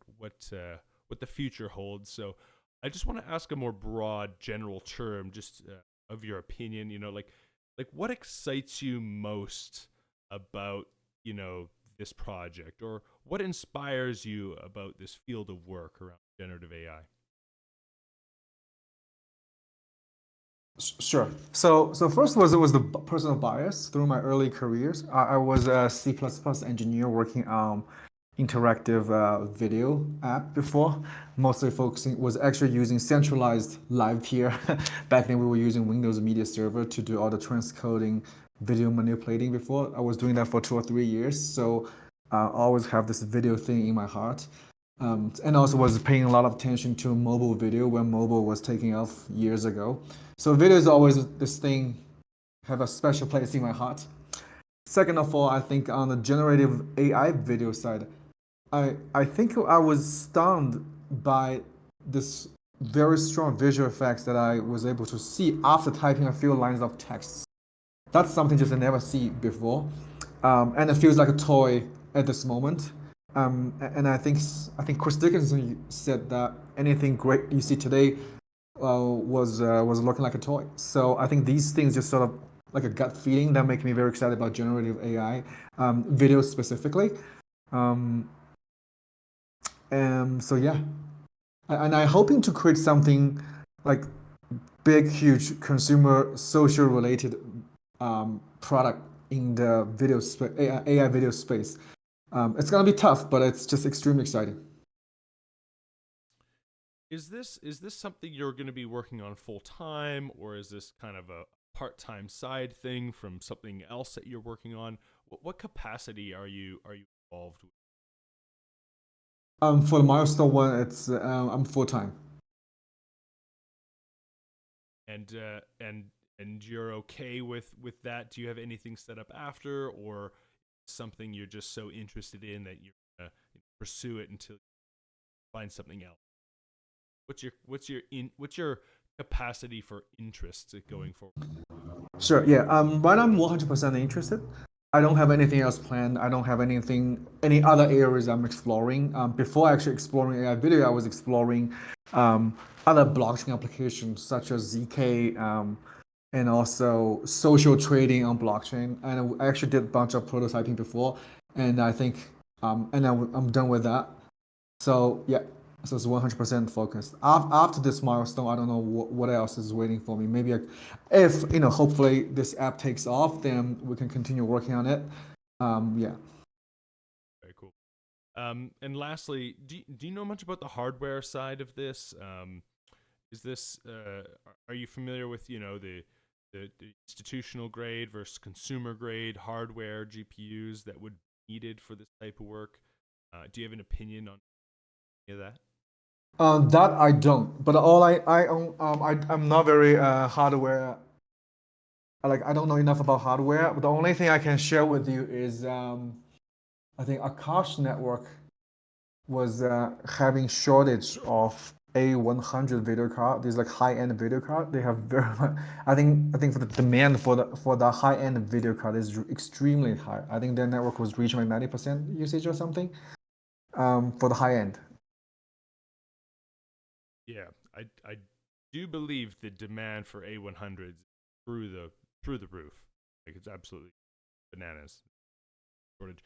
the future holds. So I just want to ask a more broad, general term, just of your opinion. Like what excites you most about this project, or what inspires you about this field of work around generative AI? Sure. So first it was the personal bias through my early careers. I was a C++ engineer working on interactive video app before. Mostly focusing was actually using centralized Livepeer. Back then we were using Windows Media Server to do all the transcoding, video manipulating before. I was doing that for 2 or 3 years, so I always have this video thing in my heart. And also was paying a lot of attention to mobile video when mobile was taking off years ago. So video is always this thing, have a special place in my heart. Second of all, I think on the generative AI video side, I think I was stunned by this very strong visual effects that I was able to see after typing a few lines of text. That's something just I never see before, and it feels like a toy at this moment. And I think Chris Dickinson said that anything great you see today was looking like a toy. So I think these things just sort of like a gut feeling that make me very excited about generative AI, videos specifically. Um, so yeah, and I'm hoping to create something like big, huge consumer social related product in the AI video space. It's gonna be tough, but it's just extremely exciting. Is this something you're going to be working on full time, or is this kind of a part-time side thing from something else that you're working on? What capacity are you involved with? For the milestone one, it's I'm full time. And you're okay with that? Do you have anything set up after, or something you're just so interested in that you're gonna pursue it until you find something else? What's your capacity for interest going forward? Sure, yeah. Right now I'm 100% interested. I don't have anything else planned. I don't have any other areas I'm exploring. Before actually exploring AI video, I was exploring other blockchain applications such as ZK, and also social trading on blockchain. And I actually did a bunch of prototyping before, and I think, I'm done with that. So yeah, so it's 100% focused. After this milestone, I don't know what else is waiting for me. Maybe if hopefully this app takes off, then we can continue working on it. Yeah. Very cool. And lastly, do you know much about the hardware side of this? Is this are you familiar with the institutional grade versus consumer grade hardware GPUs that would be needed for this type of work? Do you have an opinion on any of that? That I don't. But all I own, I'm not very hardware. I don't know enough about hardware. But the only thing I can share with you is I think Akash Network was having shortage of A100 video card. These like high-end video card. They have very much. I think for the demand for the high-end video card is extremely high. I think their network was reaching like 90% usage or something. For the high end. Yeah, I do believe the demand for A100s through the roof. Like, it's absolutely bananas shortage.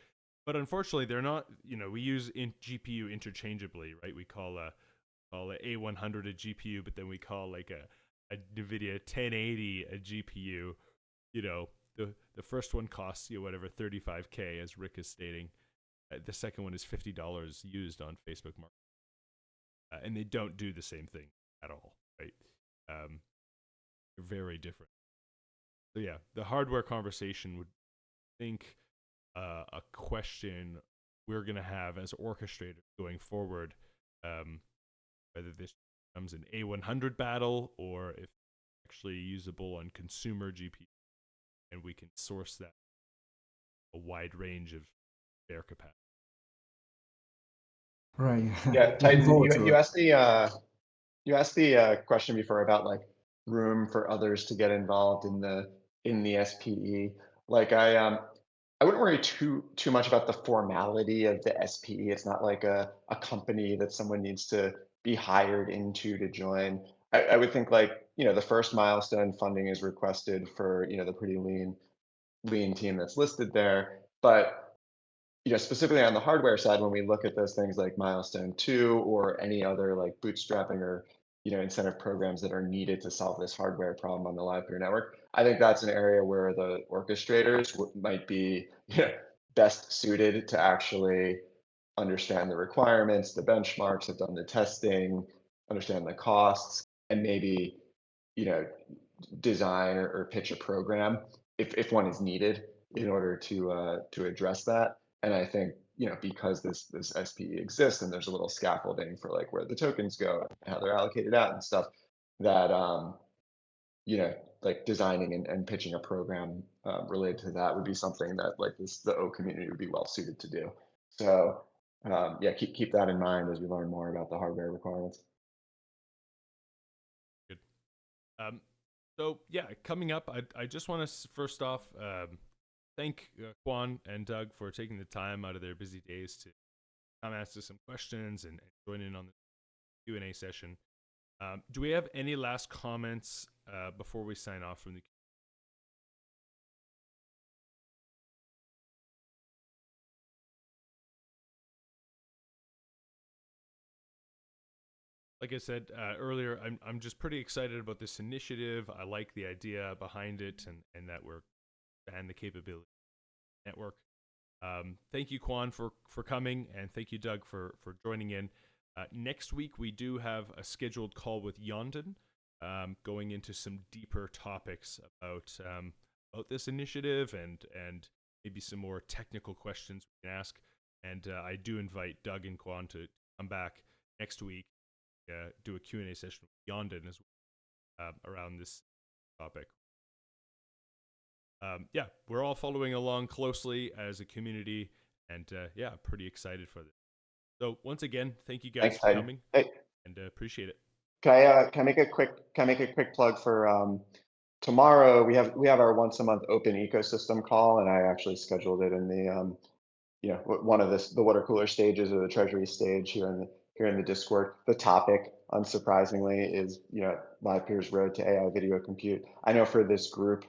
But unfortunately, they're not. We use GPU interchangeably, right? We call a A100 a GPU, but then we call like a NVIDIA 1080 a GPU. The first one costs you whatever 35K, as Rick is stating. The second one is $50 used on Facebook Market, and they don't do the same thing at all, right? They're very different. So yeah, the hardware conversation would think a question we're gonna have as orchestrators going forward, whether this becomes an A100 battle or if it's actually usable on consumer GPU, and we can source that a wide range of spare capacity. Right. Yeah, Looking Titan, forward to it. you asked the question before about like room for others to get involved in the SPE. Like I wouldn't worry too much about the formality of the SPE. It's not like a company that someone needs to be hired into to join. I would think like, the first milestone funding is requested for, the pretty lean team that's listed there. But specifically on the hardware side, when we look at those things like milestone 2 or any other like bootstrapping or incentive programs that are needed to solve this hardware problem on the Livepeer network, I think that's an area where the orchestrators might be best suited to actually understand the requirements, the benchmarks, have done the testing, understand the costs, and maybe, you know, design or pitch a program if one is needed in order to address that. And I think, you know, because this SPE exists and there's a little scaffolding for like where the tokens go and how they're allocated out and stuff, that you know, like designing and pitching a program related to that would be something that like the O community would be well suited to do. So yeah, keep that in mind as we learn more about the hardware requirements. Good. So yeah, coming up, I just want to first off thank Kuan and Doug for taking the time out of their busy days to come ask us some questions and join in on the Q&A session. Do we have any last comments before we sign off from the? Like I said earlier, I'm just pretty excited about this initiative. I like the idea behind it, and that we're and the capability network. Thank you, Kuan, for coming, and thank you, Doug, for joining in. Next week, we do have a scheduled call with Yondon, going into some deeper topics about this initiative and maybe some more technical questions we can ask. And I do invite Doug and Kuan to come back next week, do a Q&A session with Yondon as well around this topic. Yeah, we're all following along closely as a community, and yeah, pretty excited for this. So once again, thank you guys Thanks, for Heidi. coming, Hey, and appreciate it. can I make a quick plug for tomorrow? We have our once a month open ecosystem call, and I actually scheduled it in the you know, one of the water cooler stages or the treasury stage here in the Discord. The topic, unsurprisingly, is, you know, Livepeer's road to AI video compute. I know for this group,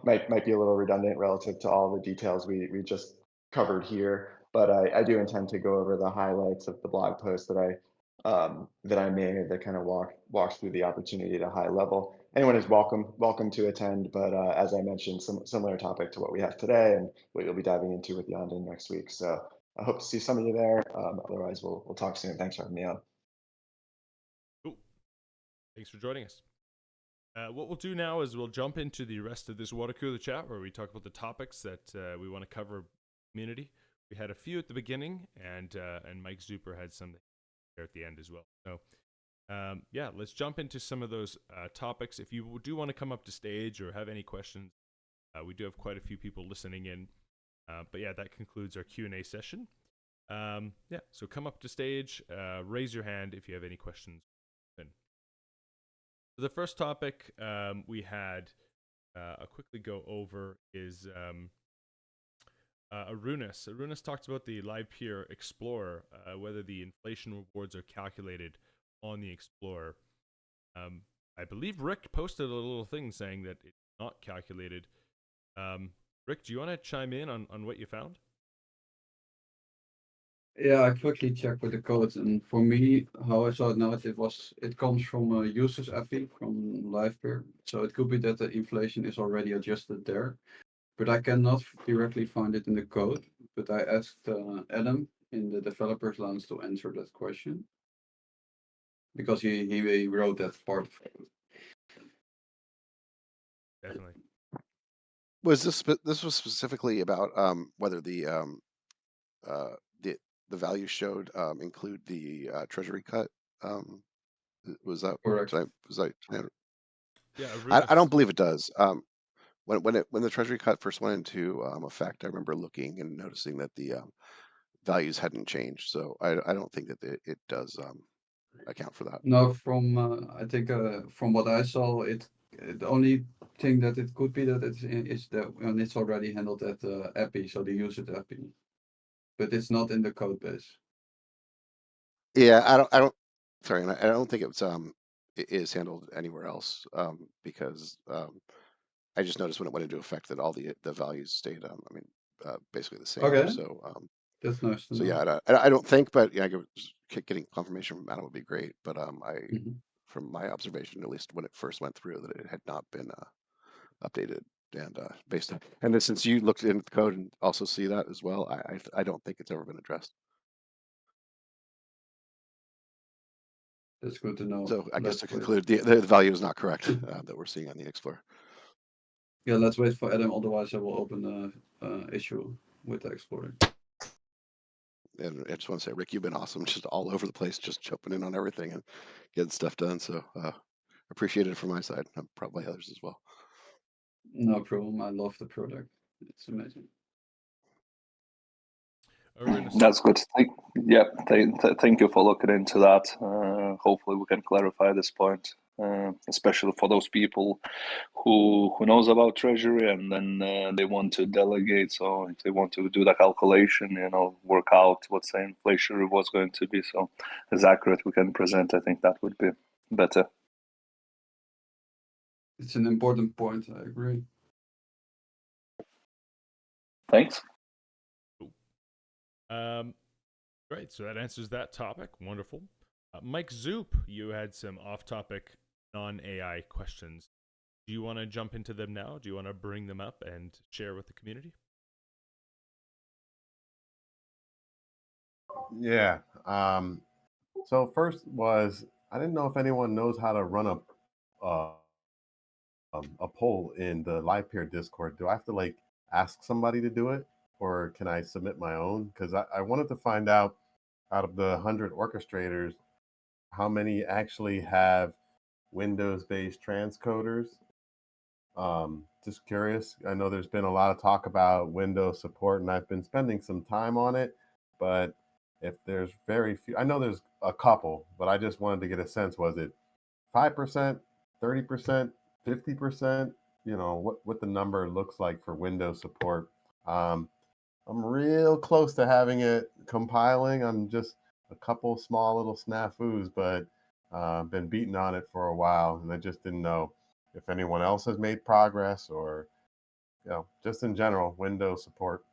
might be a little redundant relative to all the details we just covered here, but I do intend to go over the highlights of the blog post that I made that kind of walks through the opportunity at a high level. Anyone is welcome to attend, but as I mentioned, similar topic to what we have today and what you'll be diving into with Yondon next week. So I hope to see some of you there. Otherwise, we'll talk soon. Thanks for having me on. Cool. Thanks for joining us. What we'll do now is we'll jump into the rest of this water cooler chat where we talk about the topics that we want to cover community. We had a few at the beginning, and Mike Zuper had some there at the end as well. So yeah, let's jump into some of those topics. If you do want to come up to stage or have any questions, we do have quite a few people listening in. But yeah, that concludes our Q&A session. Yeah, so come up to stage, raise your hand if you have any questions. So the first topic we had, I'll quickly go over, is Arunas. Arunas talked about the Livepeer Explorer, whether the inflation rewards are calculated on the Explorer. I believe Rick posted a little thing saying that it's not calculated. Rick, do you want to chime in on what you found? Yeah, I quickly checked with the code, and for me, how I saw it now, it comes from a user's API from Livepeer, so it could be that the inflation is already adjusted there, but I cannot directly find it in the code. But I asked Adam in the developers lounge to answer that question because he wrote that part of it. Definitely. Was this was specifically about whether the value showed include the treasury cut? Was that Correct. Yeah, I don't believe it does. When the treasury cut first went into effect, I remember looking and noticing that the values hadn't changed. So I don't think that it does account for that. No, from I think from what I saw, the only thing that it could be that is that when it's already handled at the API, so the user API, but it's not in the code base. Yeah, I don't. Sorry, and I don't think it is handled anywhere else because I just noticed when it went into effect that all the values stayed basically the same. Okay. So That's nice to know. yeah, I don't think, but yeah, getting confirmation from Adam would be great. But from my observation, at least when it first went through, that it had not been updated and based on. And then since you looked into the code and also see that as well, I don't think it's ever been addressed. That's good to know. So I guess Let's to wait. conclude, the value is not correct that we're seeing on the Explorer. Yeah, let's wait for Adam. Otherwise, I will open the issue with the Explorer. And I just want to say, Rick, you've been awesome, just all over the place, just jumping in on everything and getting stuff done. So appreciate it from my side, and probably others as well. No problem. I love the product. It's amazing. That's good. Thank you for looking into that. Hopefully, we can clarify this point, especially for those people who knows about treasury and then they want to delegate. So if they want to do the calculation, work out what's the inflation rate was going to be, so as accurate we can present, I think that would be better. It's an important point. I agree. Thanks. Great. So that answers that topic. Wonderful. Mike Zoop, you had some off-topic, non-AI questions. Do you want to jump into them now? Do you want to bring them up and share with the community? Yeah. So first was, I didn't know if anyone knows how to run a poll in the Livepeer Discord. Do I have to like ask somebody to do it, or can I submit my own? Because I wanted to find out of the 100 orchestrators, how many actually have Windows-based transcoders. Just curious. I know there's been a lot of talk about Windows support, and I've been spending some time on it. But if there's very few, I know there's a couple, but I just wanted to get a sense. Was it 5%, 30%, 50%? What the number looks like for Windows support. I'm real close to having it compiling. I'm just a couple small little snafus, but I've been beating on it for a while, and I just didn't know if anyone else has made progress, or just in general Windows support.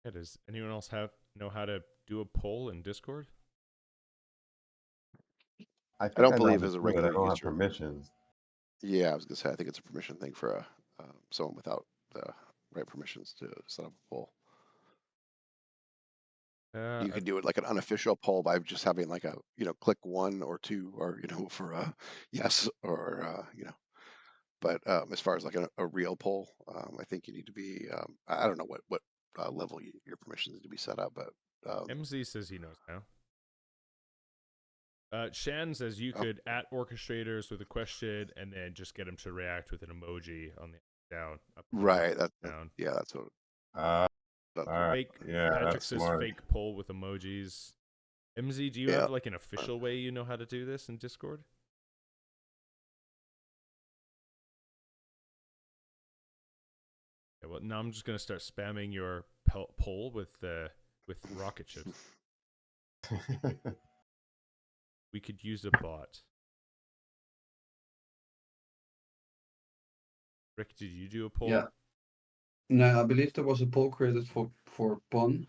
Yeah, does anyone else know how to do a poll in Discord? I I think don't I know how believe to as a do it. I regular don't have user. permissions. Yeah, I was gonna say I think it's a permission thing for someone without the right permissions to set up a poll. You could do it like an unofficial poll by just having like a click 1 or 2 or for a yes or But as far as like a real poll, I think you need to be. I don't know what level your permissions need to be set up, but MZ says he knows now. Shan says you could at orchestrators with a question and then just get them to react with an emoji on the down. Up, right. down. Yeah, that's what. All right. Fake. Yeah, Patrick that's says smart. fake poll with emojis. MZ, do you have like an official way you know how to do this in Discord? Okay, well, now I'm just gonna start spamming your poll with rocket ships. We could use a bot. Rick, did you do a poll? Yeah. No, I believe there was a poll created for Pon,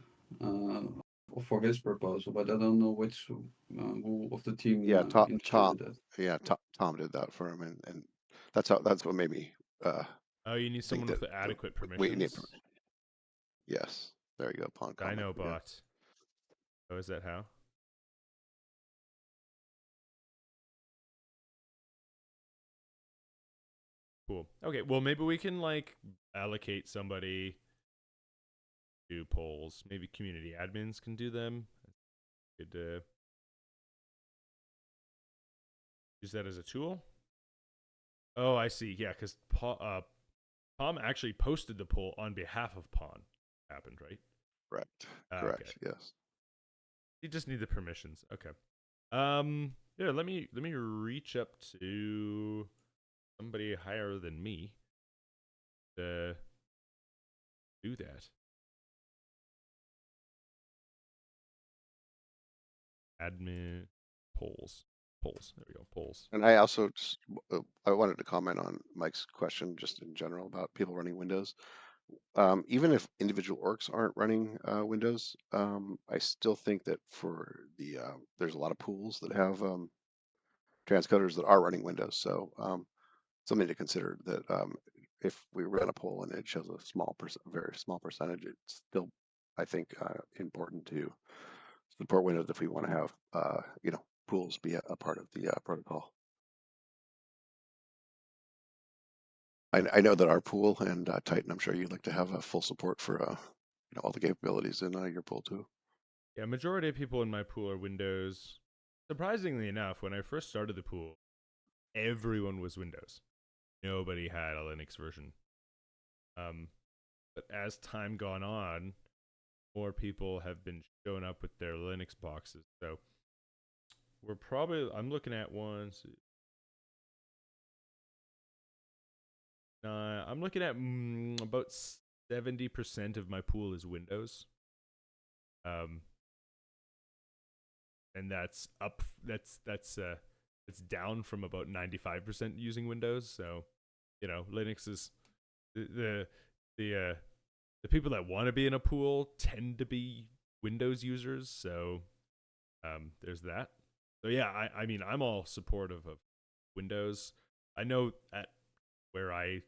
for his proposal, but I don't know which who of the team Tom. initiated it. Yeah, Tom did that for him, and that's what made me. Oh, you need someone with adequate permissions. Yes, there you go. Pon comment. Dino bot. Oh, is that how? Cool. Okay, well, maybe we can like allocate somebody to polls. Maybe community admins can do them. Could use that as a tool. Oh, I see. Yeah, because Palm actually posted the poll on behalf of Pawn. Happened, right? Correct. Okay. Yes. You just need the permissions. Okay. Yeah. Let me reach up to somebody higher than me to do that. Admin polls. There we go. Polls. And I also just I wanted to comment on Mike's question just in general about people running Windows. Even if individual orgs aren't running Windows, I still think that for the there's a lot of pools that have transcoders that are running Windows. So something to consider that if we run a poll and it shows a very small percentage, it's still, I think, important to support Windows if we want to have pools be a part of the protocol. I know that our pool and Titan, I'm sure you'd like to have full support for all the capabilities in your pool too. Yeah, majority of people in my pool are Windows. Surprisingly enough, when I first started the pool, everyone was Windows. Nobody had a Linux version. But as time gone on, more people have been showing up with their Linux boxes. So I'm looking at I'm looking at about 70% of my pool is Windows. And that's down from about 95% using Windows. So, Linux is the people that want to be in a pool tend to be Windows users. So, there's that. So yeah, I mean, I'm all supportive of Windows. I know at where I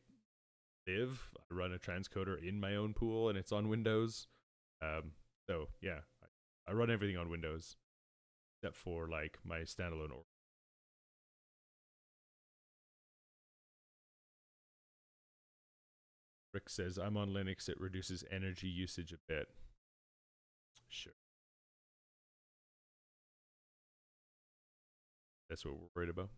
live, I run a transcoder in my own pool, and it's on Windows. So yeah, I run everything on Windows except for like my standalone org. Rick says, I'm on Linux, it reduces energy usage a bit. Sure. That's what we're worried about.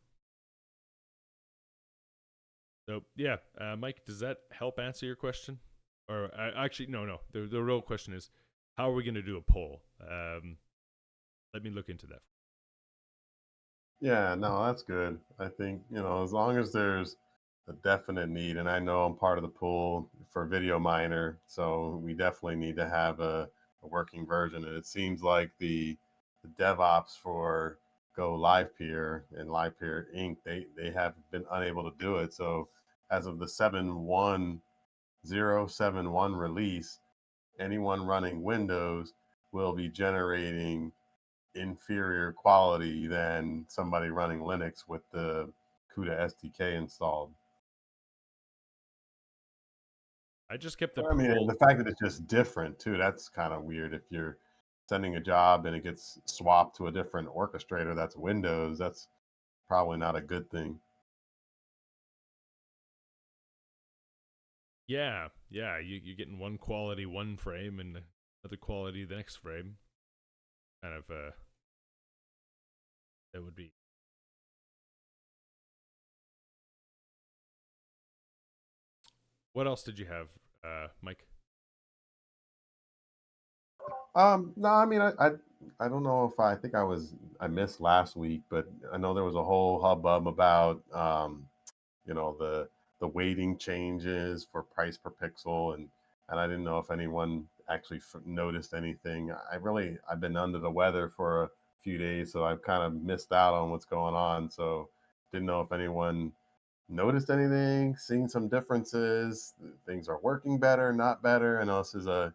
So, yeah, Mike, does that help answer your question? Or actually, no. The real question is, how are we going to do a poll? Let me look into that. Yeah, no, that's good. I think, as long as there's a definite need, and I know I'm part of the pool for Video Miner, so we definitely need to have a working version. And it seems like the DevOps for Go Livepeer and Livepeer Inc., they have been unable to do it. So as of the 7.1071 release, anyone running Windows will be generating inferior quality than somebody running Linux with the CUDA SDK installed. I just kept the I mean, poll. the fact that it's just different too, that's kind of weird. If you're sending a job and it gets swapped to a different orchestrator that's Windows, that's probably not a good thing. Yeah, you're getting one quality one frame and another quality the next frame. Kind of, that would be. What else did you have, Mike? No, I mean, I don't know if I think I missed last week, but I know there was a whole hubbub about the weighting changes for price per pixel, and I didn't know if anyone actually noticed anything. I've been under the weather for a few days, so I've kind of missed out on what's going on. So didn't know if anyone noticed anything, seen some differences, things are working better, not better. I know this is a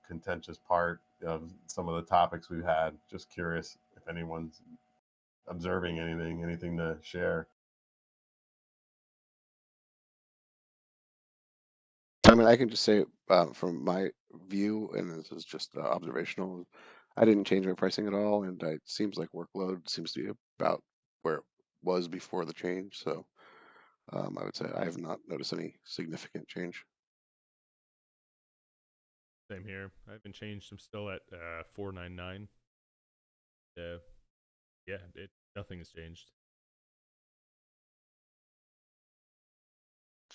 contentious part of some of the topics we've had. Just curious if anyone's observing anything to share. I mean, I can just say from my view, and this is just observational, I didn't change my pricing at all, and it seems like workload seems to be about where it was before the change. So I would say I have not noticed any significant change. Same here. I haven't changed. I'm still at 499. Yeah, nothing has changed.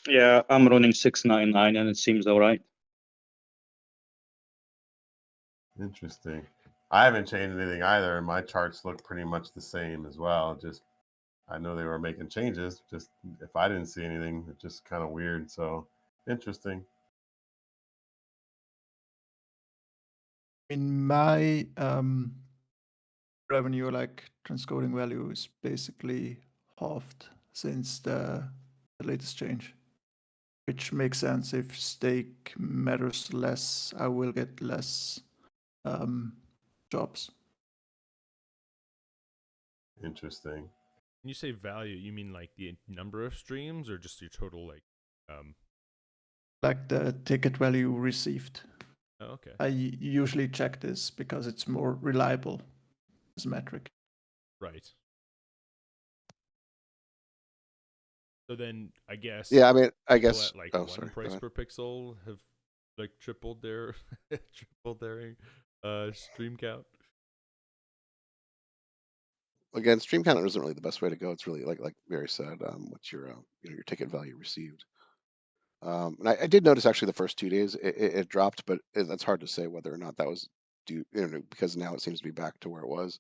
Yeah, I'm running 699 and it seems all right. Interesting. I haven't changed anything either. My charts look pretty much the same as well. Just I know they were making changes. Just if I didn't see anything, it's just kind of weird. So interesting. In my revenue, like transcoding value, is basically halved since the latest change, which makes sense. If stake matters less, I will get less jobs. Interesting. When you say value, you mean like the number of streams or just your total like the ticket value received? Oh, okay. I usually check this because it's more reliable as a metric. Right. So then I guess Yeah, I mean, I people guess. at like Oh, one sorry. Go price ahead. per pixel have like tripled their stream count. Again, stream counter isn't really the best way to go. It's really like Barry said, what's your your ticket value received. And I did notice actually the first 2 days it dropped, but that's hard to say whether or not that was due, because now it seems to be back to where it was.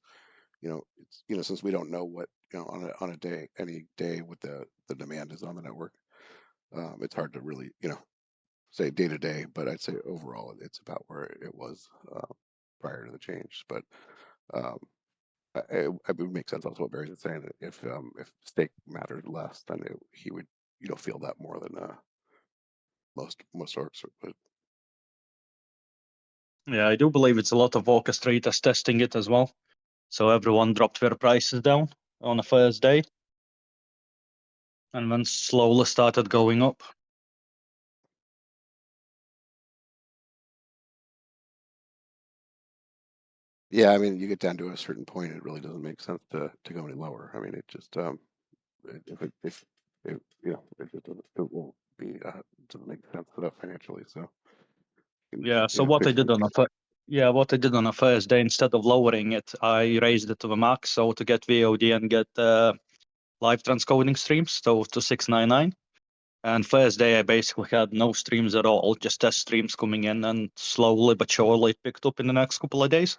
It's since we don't know what on a day any day what the demand is on the network, it's hard to really say day to day. But I'd say overall it's about where it was prior to the change. But um, it would make sense also what Barry's saying. That if stake mattered less, then he would feel that more than most orcs would. Yeah, I do believe it's a lot of orchestrators testing it as well. So everyone dropped their prices down on the first day, and then slowly started going up. Yeah, I mean, you get down to a certain point, it really doesn't make sense to go any lower. I mean, it just if it, it just doesn't, it won't be doesn't make sense enough financially. So Yeah. So what I fix did on the first day, instead of lowering it, I raised it to the max. So to get VOD and get live transcoding streams, so to 699. And first day I basically had no streams at all, just test streams coming in, and slowly but surely it picked up in the next couple of days.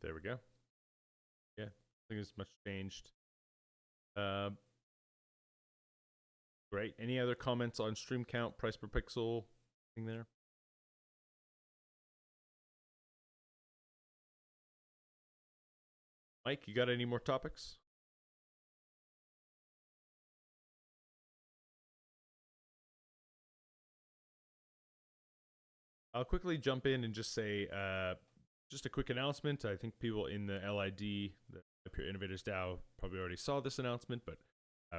There we go. Yeah, I think it's much changed. Um, great. Any other comments on stream count, price per pixel, thing there? Mike, you got any more topics? I'll quickly jump in and just say, just a quick announcement. I think people in the LID, the Livestream Innovators DAO, probably already saw this announcement, but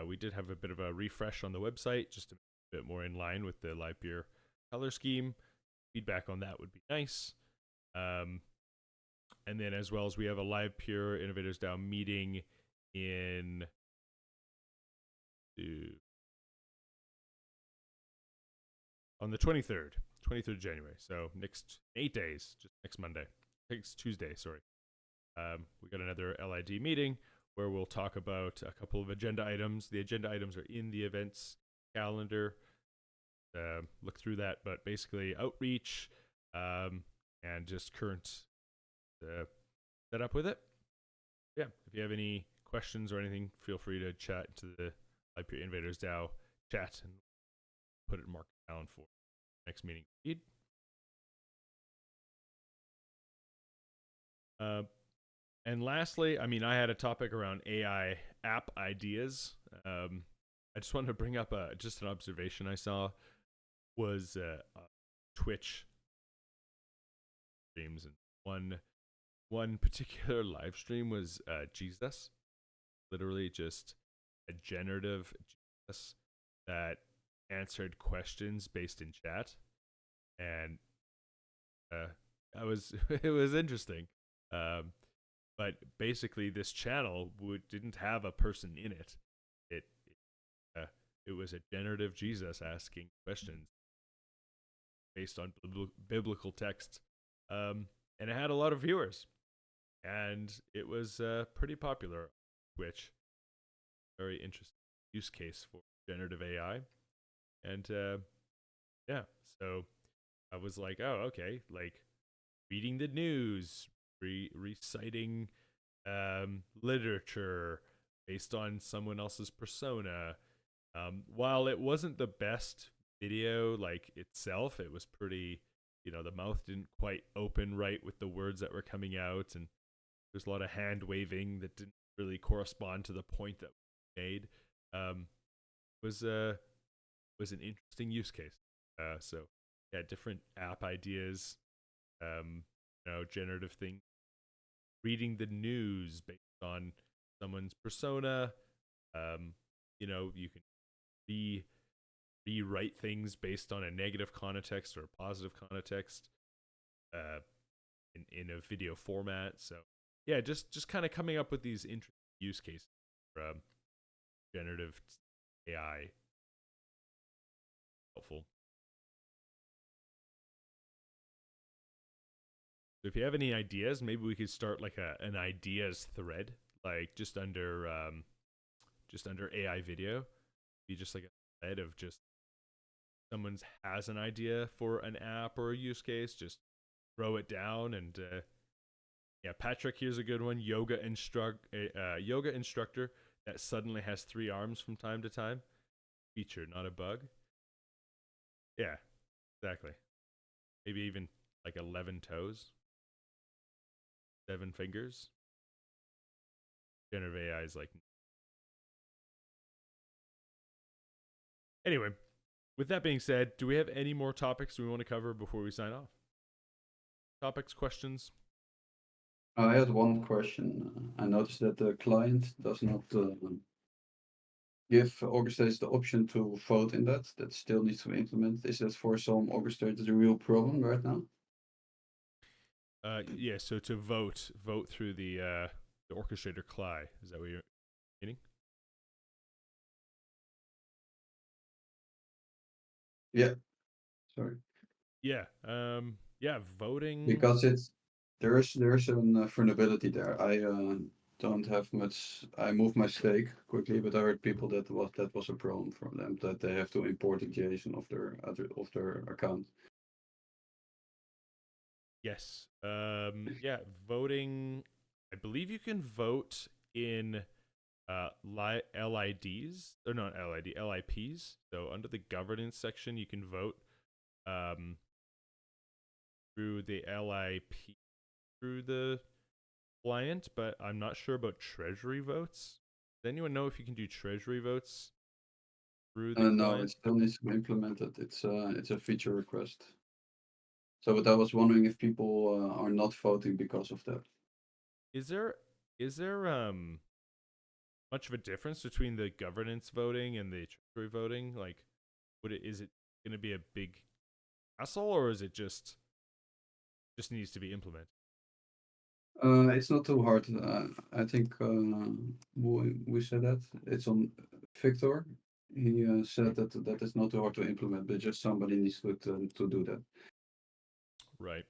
we did have a bit of a refresh on the website, just a bit more in line with the Livepeer color scheme. Feedback on that would be nice. And then as well as we have a Livepeer Innovators DAO meeting in on the 23rd January. So next 8 days, just next Monday. Next Tuesday, sorry. We got another LID meeting where we'll talk about a couple of agenda items. The agenda items are in the events calendar. Look through that, but basically outreach and just current setup with it. Yeah, if you have any questions or anything, feel free to chat to the Livestream Innovators DAO chat and put it marked down for next meeting. And lastly, I mean, I had a topic around AI app ideas. I just wanted to bring up just an observation I saw was Twitch streams, and one particular live stream was Jesus, literally just a generative Jesus that answered questions based in chat, and it was interesting. But basically, this channel didn't have a person in it. It was a generative Jesus asking questions based on biblical text, and it had a lot of viewers, and it was pretty popular. Which very interesting use case for generative AI, and yeah, so I was like, oh, okay, like reading the news, reciting literature based on someone else's persona. While it wasn't the best video like itself, it was pretty, the mouth didn't quite open right with the words that were coming out, and there's a lot of hand waving that didn't really correspond to the point that was made. Was an interesting use case. So yeah, different app ideas, generative things, reading the news based on someone's persona. You know, you can rewrite things based on a negative context or a positive context in a video format. So yeah, just kind of coming up with these interesting use cases for generative AI. Helpful. So if you have any ideas, maybe we could start like an ideas thread, like just under AI video. Be just like a thread of just someone has an idea for an app or a use case, just throw it down. And yeah, Patrick, here's a good one: yoga instructor that suddenly has 3 arms from time to time. Feature, not a bug. Yeah, exactly. Maybe even like 11 toes, 7 fingers. Generative AI is like. Anyway, with that being said, do we have any more topics we want to cover before we sign off? Topics, questions? I had one question. I noticed that the client does not give orchestrators the option to vote in that. That still needs to be implemented. Is that for some orchestrators a real problem right now? Yeah, so to vote through the orchestrator CLI. Is that what you're meaning? Yeah. Sorry. Yeah. Yeah, voting. Because there is a vulnerability there. I don't have much. I moved my stake quickly, but I heard people that was a problem for them, that they have to import a JSON of their account. Yes. Yeah, voting. I believe you can vote in LIDs or not LID LIPs. So under the governance section, you can vote through the LIP through the client, but I'm not sure about treasury votes. Does anyone know if you can do treasury votes through the No, client? it still needs to be implemented. It's a feature request. So, but I was wondering if people are not voting because of that. Is there much of a difference between the governance voting and the treasury voting? Like, is it going to be a big hassle, or is it just needs to be implemented? It's not too hard. I think we said that it's on Victor. He said that is not too hard to implement, but just somebody needs to do that. Right.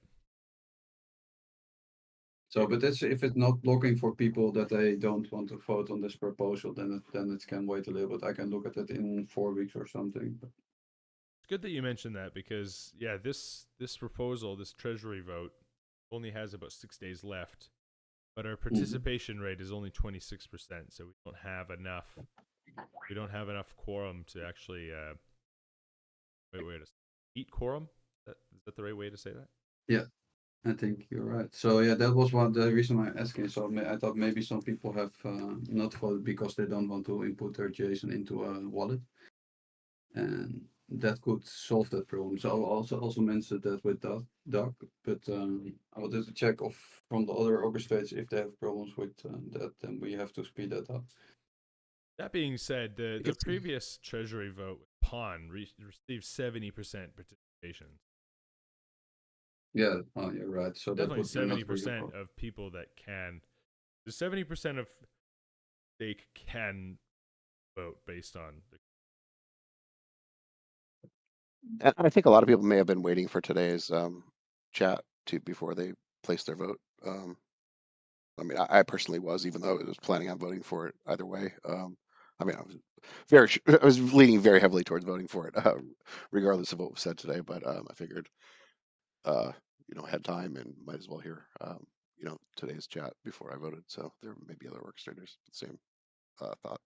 So, but if it's not blocking for people that they don't want to vote on this proposal, then it can wait a little bit. I can look at it in 4 weeks or something. But It's good that you mentioned that, because yeah, this proposal, this treasury vote, only has about 6 days left, but our participation rate is only 26%, so we don't have enough quorum to actually wait to eat quorum. Is that the right way to say that? yeah, I think you're right. So yeah, that was the reason why I'm asking. So I thought maybe some people have not voted because they don't want to input their JSON into a wallet, and that could solve that problem. So I also mentioned that with Doug, but I wanted to check from the other orchestrators if they have problems with that, then we have to speed that up. That being said, the previous treasury vote with Pawn received 70% participation. Yeah, oh, you're right. So Definitely that would be 70% of people that can. The 70% of they can vote based on the. And I think a lot of people may have been waiting for today's chat before they placed their vote. I mean, I personally was, even though I was planning on voting for it either way. I mean, I was leaning very heavily towards voting for it, regardless of what was said today. But I figured, had time and might as well hear, today's chat before I voted. So there may be other orchestrators with the same thought.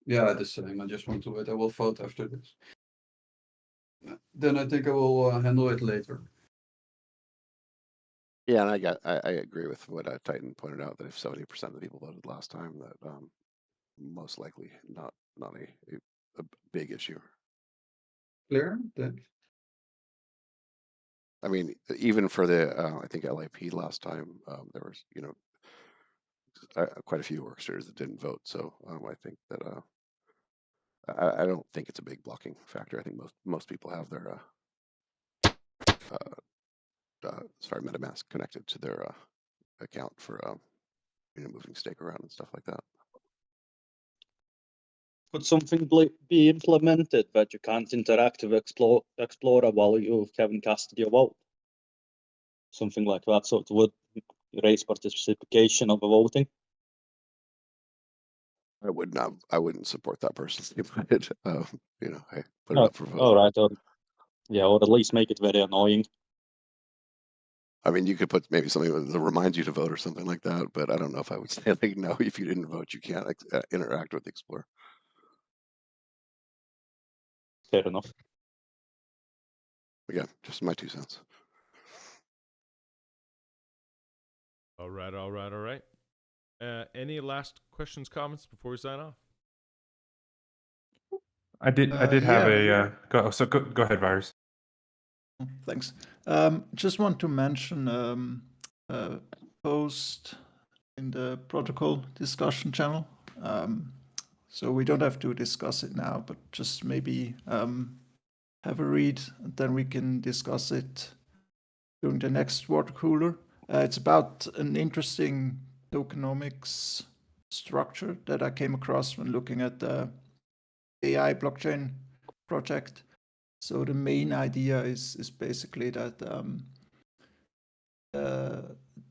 Yeah, the same. I just want to wait. I will vote after this. Then I think I will handle it later. Yeah, and I agree with what Titan pointed out, that if 70% of the people voted last time, that most likely not a big issue. Clear? Thanks. I mean, even for the I think LIP last time, there was quite a few orchestrators that didn't vote. So I think that I don't think it's a big blocking factor. I think most people have their MetaMask connected to their account for moving stake around and stuff like that. Could something be implemented that you can't interact with Explorer while you haven't casted your vote? Something like that, so it would raise participation of the voting. I wouldn't support that personally, but I put it Oh, up for vote. all right, or at least make it very annoying. I mean, you could put maybe something that reminds you to vote or something like that, but I don't know if I would say like, no, if you didn't vote, you can't interact with Explorer. Fair enough. Again, just my 2 cents. All right. Any last questions, comments before we sign off? I did have a go ahead, Virus. Thanks. Just want to mention a post in the protocol discussion channel. So we don't have to discuss it now, but just maybe have a read, and then we can discuss it during the next water cooler. It's about an interesting tokenomics structure that I came across when looking at the AI blockchain project. So the main idea is basically that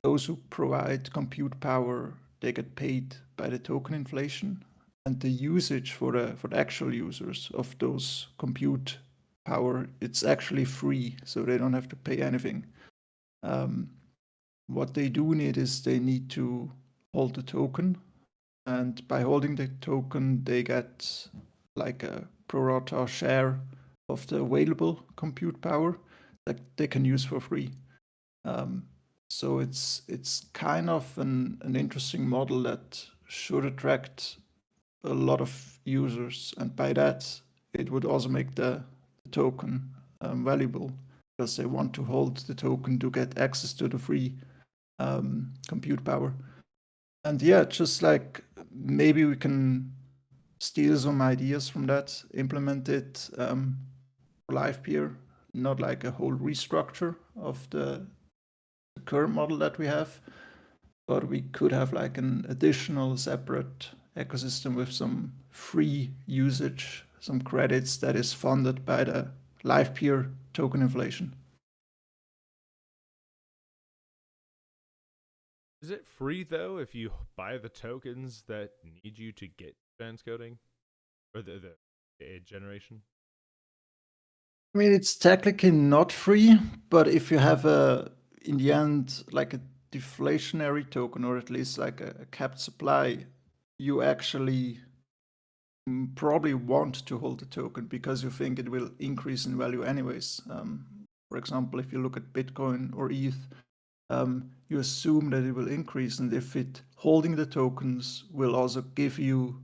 those who provide compute power, they get paid by the token inflation, and the usage for the actual users of those compute power, it's actually free, so they don't have to pay anything. What they do need is they need to hold the token, and by holding the token, they get like a pro rata share of the available compute power that they can use for free. So it's kind of an interesting model that should attract a lot of users, and by that it would also make the token valuable, because they want to hold the token to get access to the free compute power. And yeah, just like maybe we can steal some ideas from that, implement it for Livepeer, not like a whole restructure of the current model that we have, but we could have like an additional separate ecosystem with some free usage, some credits that is funded by the Livepeer token inflation. Is it free though if you buy the tokens that need you to get transcoding or the generation? I mean, it's technically not free, but if you have in the end, like a deflationary token, or at least like a capped supply, you actually probably want to hold the token because you think it will increase in value anyways. For example, if you look at Bitcoin or ETH, you assume that it will increase, and if it holding the tokens will also give you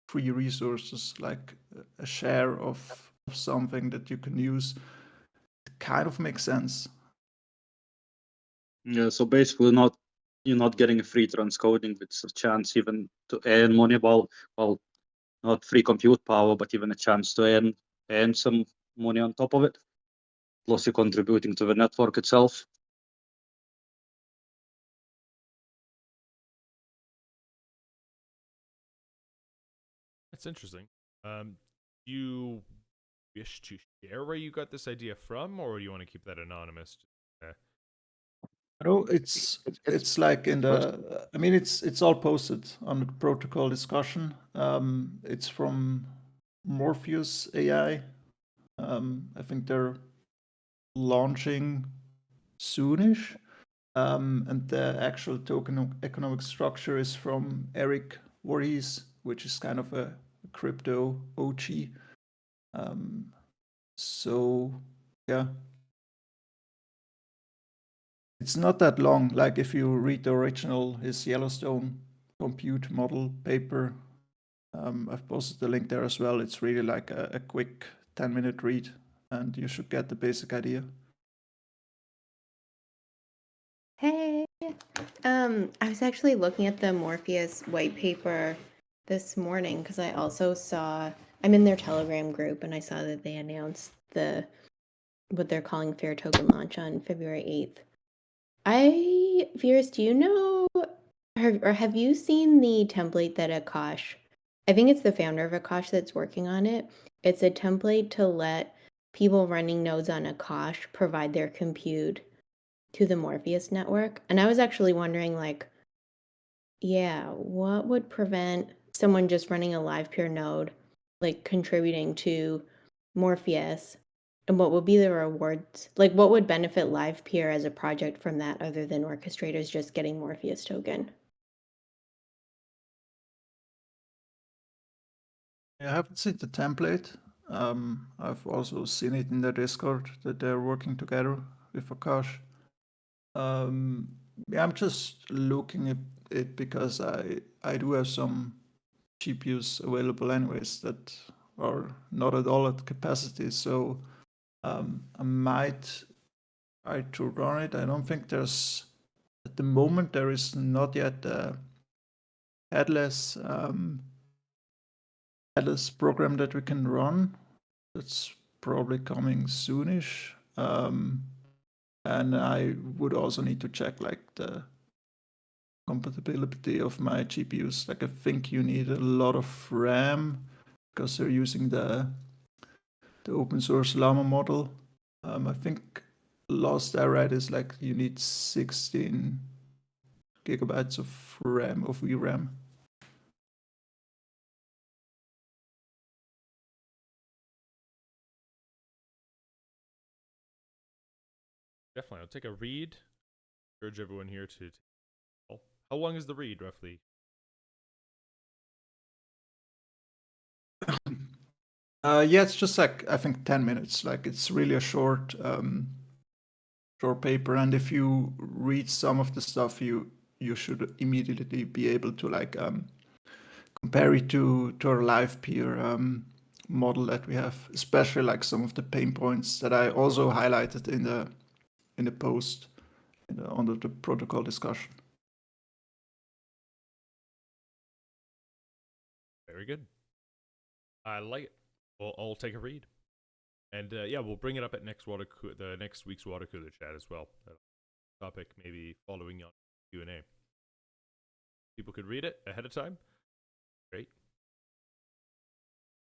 free resources, like a share of something that you can use, it kind of makes sense. Yeah, so basically you're not getting a free transcoding, it's a chance even to earn money, well not free compute power, but even a chance to earn some money on top of it. Plus you're contributing to the network itself. That's interesting. Do you wish to share where you got this idea from, or do you want to keep that anonymous? No, it's like in the. I mean, it's all posted on the protocol discussion. It's from Morpheus AI. I think they're launching soonish. And the actual token economic structure is from Eric Voorhees, which is kind of a crypto OG. So yeah, it's not that long. Like if you read the original, his Yellowstone compute model paper, I've posted the link there as well. It's really like a quick 10-minute read, and you should get the basic idea. Hey. I was actually looking at the Morpheus white paper this morning because I also saw I'm in their Telegram group and I saw that they announced what they're calling Fair Token launch on February 8th. Virus, do you know or have you seen the template that Akash? I think it's the founder of Akash that's working on it. It's a template to let people running nodes on Akash provide their compute to the Morpheus network. And I was actually wondering, like, yeah, what would prevent someone just running a Livepeer node, like contributing to Morpheus? And what would be the rewards? Like, what would benefit Livepeer as a project from that other than orchestrators just getting Morpheus token? I haven't seen the template. I've also seen it in the Discord that they're working together with Akash. Yeah, I'm just looking at it because I do have some GPUs available anyways that are not at all at capacity. So I might try to run it. I don't think there's at the moment there is not yet a headless headless program that we can run. That's probably coming soonish. And I would also need to check like the compatibility of my GPUs. Like I think you need a lot of RAM because they're using the open source Llama model. I think last I read is like you need 16 gigabytes of RAM, of VRAM. Definitely. I'll take a read. Urge everyone here to. How long is the read, roughly? Yeah, it's just like I think 10 minutes. Like it's really a short paper, and if you read some of the stuff, you should immediately be able to like compare it to our Livepeer model that we have, especially like some of the pain points that I also highlighted in the post under the protocol discussion. Very good. I like it. Well, I'll take a read, and yeah, we'll bring it up at the next week's water cooler chat as well. That topic maybe following on Q&A. People could read it ahead of time. Great.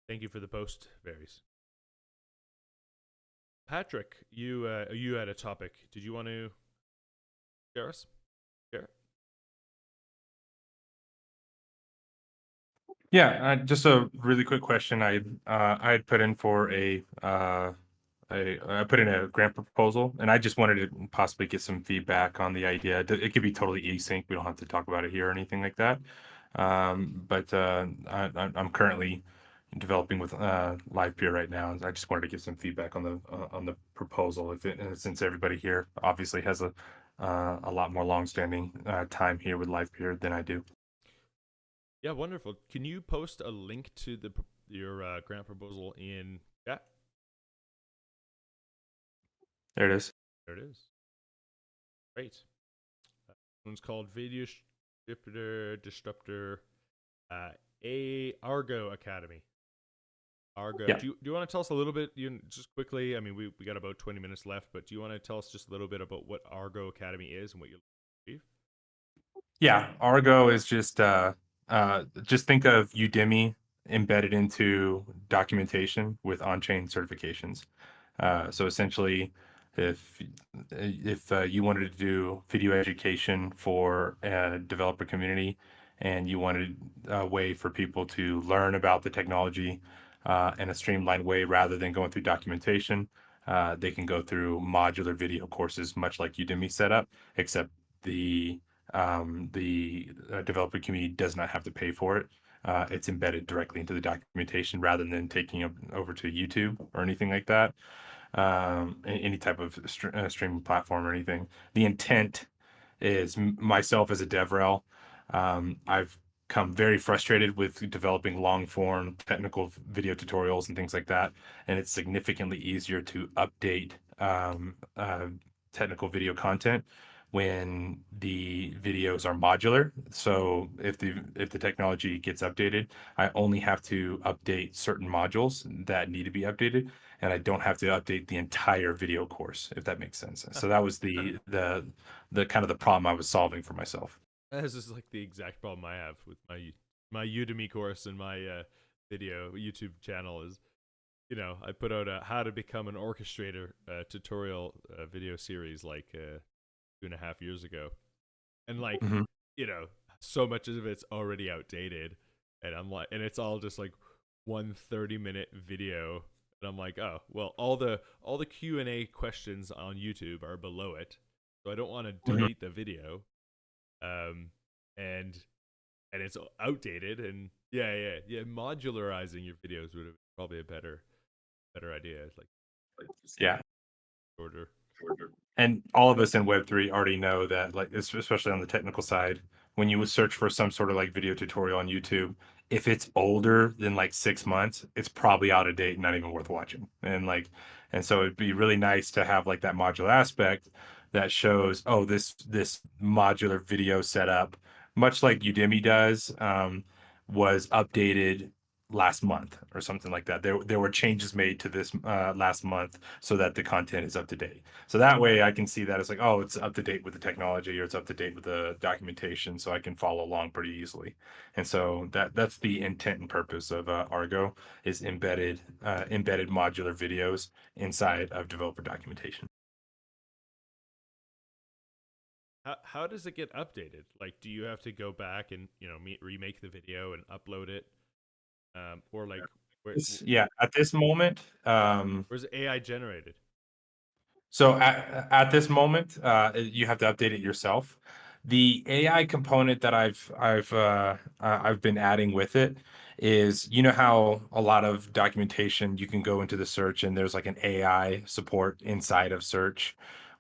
Thank you for the post, Varys. Patrick, you had a topic. Did you want to share us? Share. Yeah, just a really quick question. I had put in for I put in a grant proposal, and I just wanted to possibly get some feedback on the idea. It could be totally async. We don't have to talk about it here or anything like that. But I'm currently developing with Livepeer right now. I just wanted to get some feedback on the proposal. Since everybody here obviously has a lot more longstanding time here with Livepeer than I do. Yeah, wonderful. Can you post a link to your grant proposal in chat? There it is. There it is. Great. One's called Video Disruptor Argo Academy. Argo. Yeah. Do you want to tell us a little bit, just quickly? I mean, we got about 20 minutes left, but do you want to tell us just a little bit about what Argo Academy is and what you achieve? Yeah, Argo is just think of Udemy embedded into documentation with on-chain certifications. So essentially, if you wanted to do video education for a developer community and you wanted a way for people to learn about the technology in a streamlined way rather than going through documentation, they can go through modular video courses, much like Udemy set up, except the developer community does not have to pay for it. It's embedded directly into the documentation rather than taking it over to YouTube or anything like that. Any type of streaming platform or anything. The intent is myself as a DevRel. I've come very frustrated with developing long form technical video tutorials and things like that. And it's significantly easier to update technical video content when the videos are modular. So if the technology gets updated, I only have to update certain modules that need to be updated, and I don't have to update the entire video course, if that makes sense. So that was the kind of the problem I was solving for myself. This is like the exact problem I have with my Udemy course and my video YouTube channel is, I put out a how to become an orchestrator tutorial video series like 2.5 years ago, and like Mhm. so much of it's already outdated, and I'm like, and it's all just like 1 30-minute video, and I'm like, oh well, all the Q&A questions on YouTube are below it, so I don't want to Mhm. delete the video, and it's outdated, and yeah, modularizing your videos would have been probably a better idea. It's like Yeah. shorter. And all of us in Web3 already know that, like, especially on the technical side, when you search for some sort of like video tutorial on YouTube, if it's older than like 6 months, it's probably out of date and not even worth watching. And so it'd be really nice to have like that modular aspect that shows, oh, this modular video setup, much like Udemy does, was updated last month or something like that. There were changes made to this last month so that the content is up to date. So that way I can see that it's like, oh, it's up to date with the technology, or it's up to date with the documentation, so I can follow along pretty easily. And so that's the intent and purpose of Argo, is embedded modular videos inside of developer documentation. How does it get updated? Like, do you have to go back and remake the video and upload it, or like Yeah, at this moment, where's AI generated? so at this moment, you have to update it yourself. The AI component that I've been adding with it is, how a lot of documentation, you can go into the search and there's like an AI support inside of search.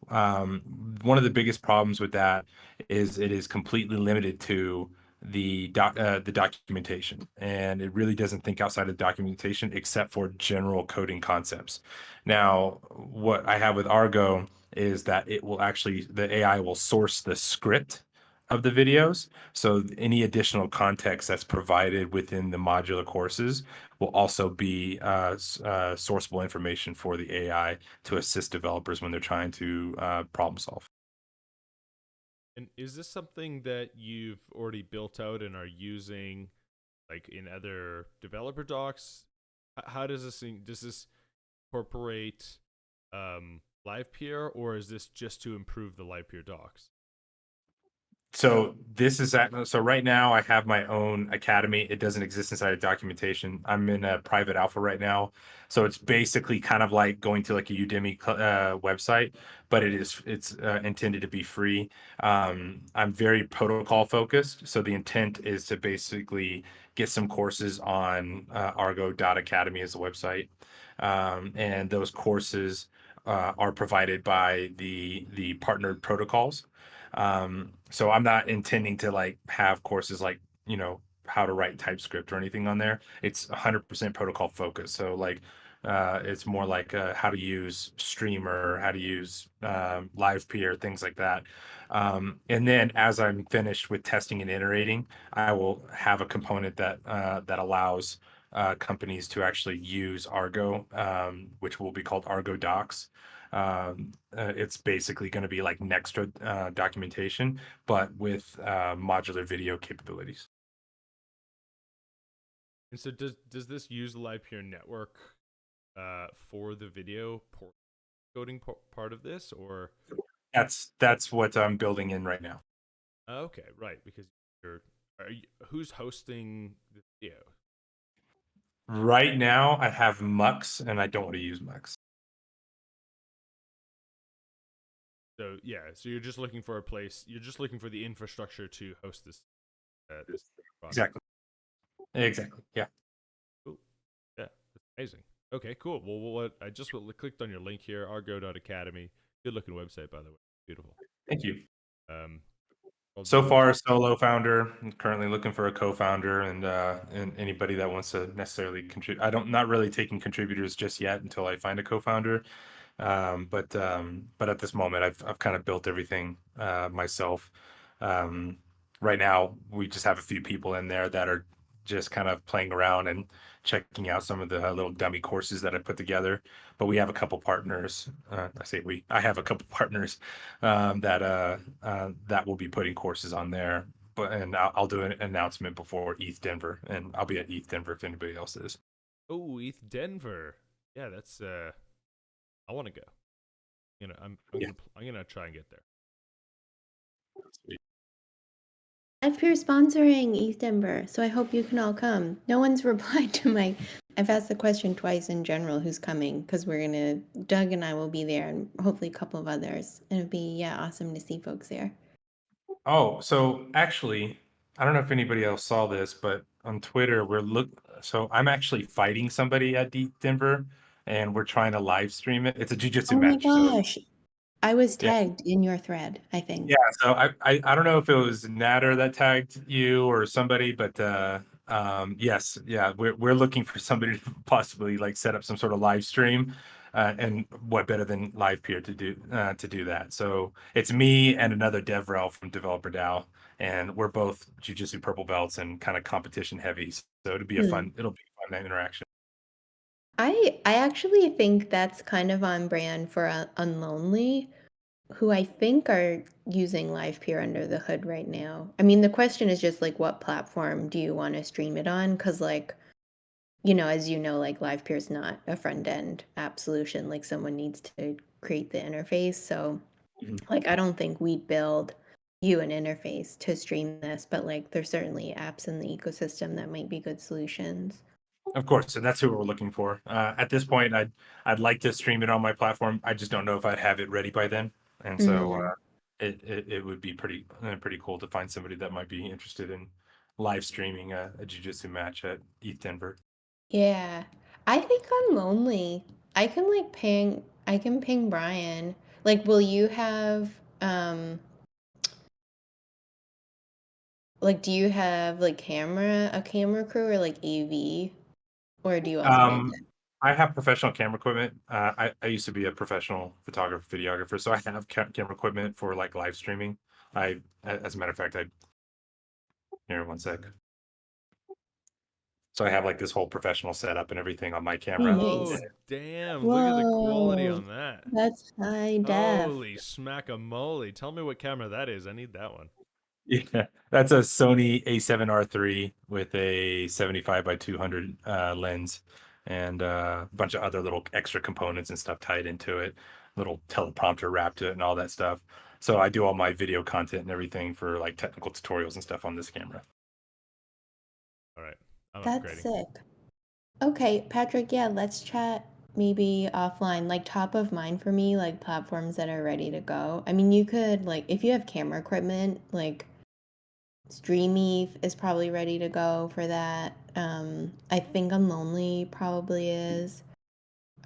One of the biggest problems with that is it is completely limited to the documentation, and it really doesn't think outside of documentation except for general coding concepts. Now, what I have with Argo is that the AI will source the script of the videos. So any additional context that's provided within the modular courses will also be sourceable information for the AI to assist developers when they're trying to problem solve. And is this something that you've already built out and are using, like in other developer docs? How does does this incorporate Livepeer, or is this just to improve the Livepeer docs? So right now I have my own academy. It doesn't exist inside of documentation. I'm in a private alpha right now. So it's basically kind of like going to like a Udemy website, but it's intended to be free. I'm very protocol focused. So the intent is to basically get some courses on argo.academy as a website. And those courses are provided by the partnered protocols. So I'm not intending to like have courses like, how to write TypeScript or anything on there. It's 100% protocol focused. So like, it's more like how to use Streamer, how to use Livepeer, things like that. And then as I'm finished with testing and iterating, I will have a component that allows companies to actually use Argo, which will be called Argo Docs. It's basically going to be like Nextra documentation, but with modular video capabilities. And so does this use the Livepeer network for the video coding part of this, or? That's what I'm building in right now. Okay, right, because who's hosting the video? Right now, I have Mux, and I don't want to use Mux. So yeah, so you're just looking for a place. You're just looking for the infrastructure to host this. This Exactly. Yeah. Cool. Yeah, that's amazing. Okay, cool. Well, I just clicked on your link here, argo.academy. Good looking website, by the way. Beautiful. Thank you. Um, So far, a solo founder. I'm currently looking for a co-founder, and anybody that wants to necessarily contribute. Not really taking contributors just yet until I find a co-founder. But at this moment, I've kind of built everything myself. Right now, we just have a few people in there that are just kind of playing around and checking out some of the little dummy courses that I put together. But we have a couple partners. I have a couple partners that will be putting courses on there. And I'll do an announcement before ETH Denver, and I'll be at ETH Denver if anybody else is. Oh, ETH Denver. Yeah, that's I want to go. I'm gonna try and get there. Livepeer sponsoring ETH Denver, so I hope you can all come. No one's replied to my. I've asked the question twice in general who's coming, because Doug and I will be there, and hopefully a couple of others. And it'd be awesome to see folks there. Oh, so actually, I don't know if anybody else saw this, but on Twitter, so I'm actually fighting somebody at Denver, and we're trying to live stream it. It's a jiu-jitsu Oh my match. So gosh, I was yeah. tagged in your thread, I think. Yeah, so I don't know if it was Natter that tagged you or somebody, but yes, yeah, we're looking for somebody to possibly like set up some sort of live stream, and what better than Livepeer to do that? So it's me and another DevRel from Developer DAO, and we're both Jiu-Jitsu purple belts and kind of competition heavy. So it'll be a fun interaction. I actually think that's kind of on brand for Unlonely, who I think are using Livepeer under the hood right now. I mean, the question is just like, what platform do you want to stream it on? Because like, as you know, like Livepeer is not a front end app solution. Like someone needs to create the interface. So like, I don't think we'd build you an interface to stream this, but like, there's certainly apps in the ecosystem that might be good solutions. Of course, and that's who we're looking for. At this point, I'd like to stream it on my platform. I just don't know if I'd have it ready by then, and so it would be pretty cool to find somebody that might be interested in live streaming a jiu-jitsu match at ETH Denver. Yeah. I think I'm lonely. I can ping Brian. Like, will you have like, do you have like a camera crew or like AV? Or do you also need that? I have professional camera equipment. I used to be a professional photographer, videographer, so I have camera equipment for like live streaming. As a matter of fact, here, one sec. So I have like this whole professional setup and everything on my camera. Oh, Nice. damn. Look at the quality Whoa. on that. That's high def. Holy smack-a-moly. Tell me what camera that is. I need that one. Yeah, that's a Sony A7R III with a 75 by 200 lens and a bunch of other little extra components and stuff tied into it. Little teleprompter wrapped to it and all that stuff. So I do all my video content and everything for like technical tutorials and stuff on this camera. All right. I'm That's upgrading. sick. Okay, Patrick, yeah, let's chat maybe offline. Like top of mind for me, like platforms that are ready to go. I mean, you could like if you have camera equipment, like Streamy is probably ready to go for that. I think Unlonely probably is.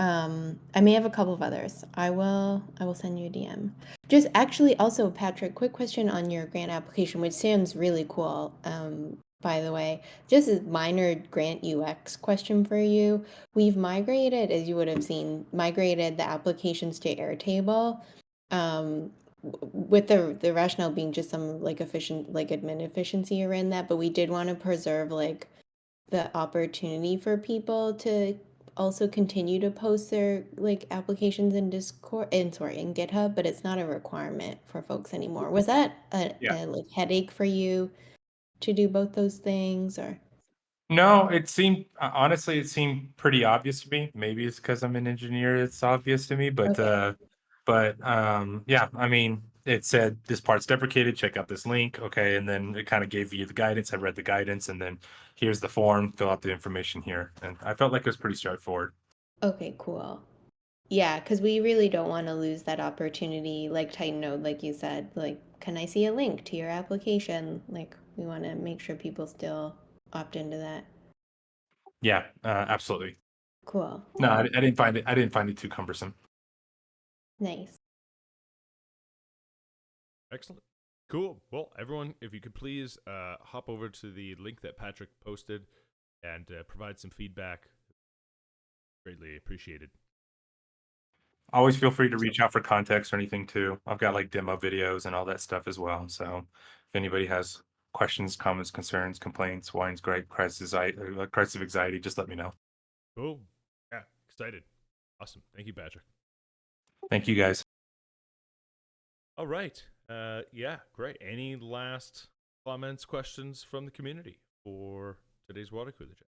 I may have a couple of others. I will send you a DM. Just actually also, Patrick, quick question on your grant application, which sounds really cool. By the way, just a minor grant UX question for you. We've migrated, as you would have seen, the applications to Airtable. With the rationale being just some like efficient like admin efficiency around that, but we did want to preserve like the opportunity for people to also continue to post their like applications in Discord and sorry in GitHub, but it's not a requirement for folks anymore. Was that a like headache for you to do both those things or? No, it seemed honestly, it seemed pretty obvious to me. Maybe it's because I'm an engineer, it's obvious to me, but Okay. yeah, I mean, it said this part's deprecated, check out this link, okay, and then it kind of gave you the guidance. I read the guidance, and then here's the form, fill out the information here, and I felt like it was pretty straightforward. Okay, cool. Yeah, because we really don't want to lose that opportunity, like Titan Node, like you said, like, can I see a link to your application? Like, we want to make sure people still opt into that. Yeah, absolutely. Cool. No, I didn't find it. I didn't find it too cumbersome. Nice. Excellent. Cool. Well, everyone, if you could please hop over to the link that Patrick posted and provide some feedback. Greatly appreciated. Always feel free to reach out for context or anything too. I've got like demo videos and all that stuff as well. So if anybody has questions, comments, concerns, complaints, wine's great, crisis of anxiety, just let me know. Cool. Yeah, excited. Awesome. Thank you, Patrick. Thank you guys. All right. Yeah, great. Any last comments, questions from the community for today's water cooler chat?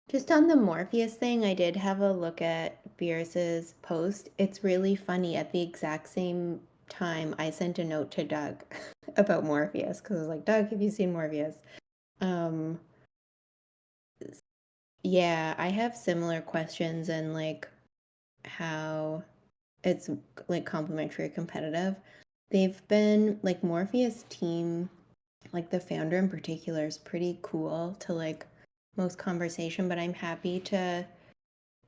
Just on the Morpheus thing, I did have a look at Fierce's post. It's really funny. At the exact same time, I sent a note to Doug about Morpheus because I was like, Doug, have you seen Morpheus? Yeah, I have similar questions and like how it's like complementary or competitive. They've been like Morpheus team, like the founder in particular is pretty cool to like most conversation, but I'm happy to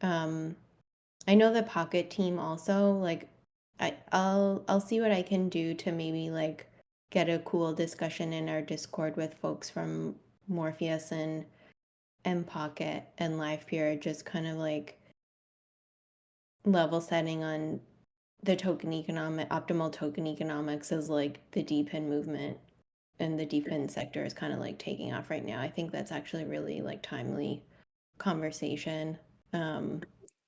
I know the Pocket team also like I'll see what I can do to maybe like get a cool discussion in our Discord with folks from Morpheus and Pocket and Livepeer, just kind of like level setting on the optimal token economics as like the DePIN movement and the DePIN sector is kind of like taking off right now. I think that's actually really like timely conversation. Do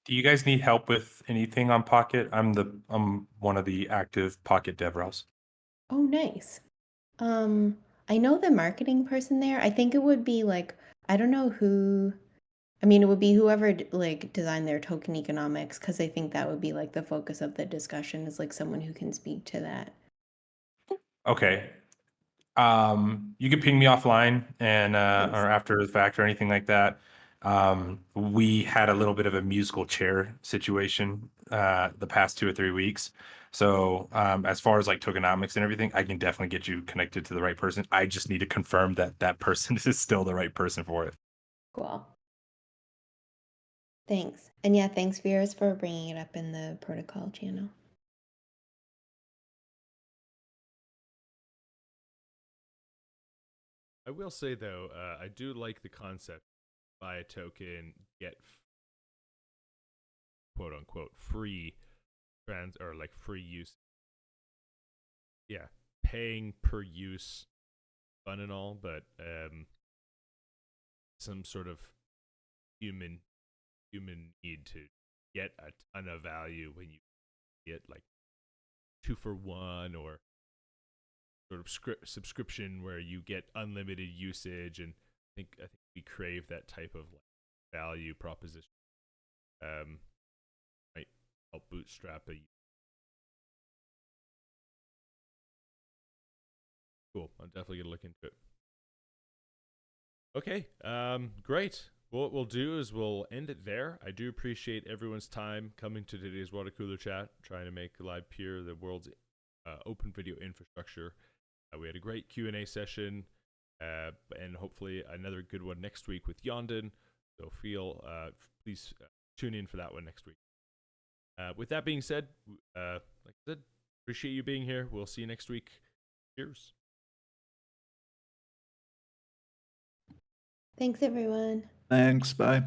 you guys need help with anything on Pocket? I'm one of the active Pocket DevRels. Oh, nice. I know the marketing person there. I think it would be like, I don't know who, I mean, it would be whoever like designed their token economics, because I think that would be like the focus of the discussion is like someone who can speak to that. Okay. You can ping me offline and Thanks. or after the fact or anything like that. We had a little bit of a musical chair situation the past 2 or 3 weeks. So as far as like tokenomics and everything, I can definitely get you connected to the right person. I just need to confirm that that person is still the right person for it. Cool. Thanks. And yeah, thanks, Viras, for bringing it up in the protocol channel. I will say though, I do like the concept buy a token, get quote unquote free or like free use. Yeah, paying per use, fun and all, but some sort of human need to get a ton of value when you get like 2 for 1 or sort of subscription where you get unlimited usage, and I think we crave that type of like value proposition. Might help bootstrap a. Cool. I'm definitely gonna look into it. Okay. Great. Well, what we'll do is we'll end it there. I do appreciate everyone's time coming to today's water cooler chat, trying to make Livepeer the world's open video infrastructure. We had a great Q&A session, and hopefully another good one next week with Yondon. So please tune in for that one next week. With that being said, like I said, appreciate you being here. We'll see you next week. Cheers. Thanks, everyone. Thanks. Bye.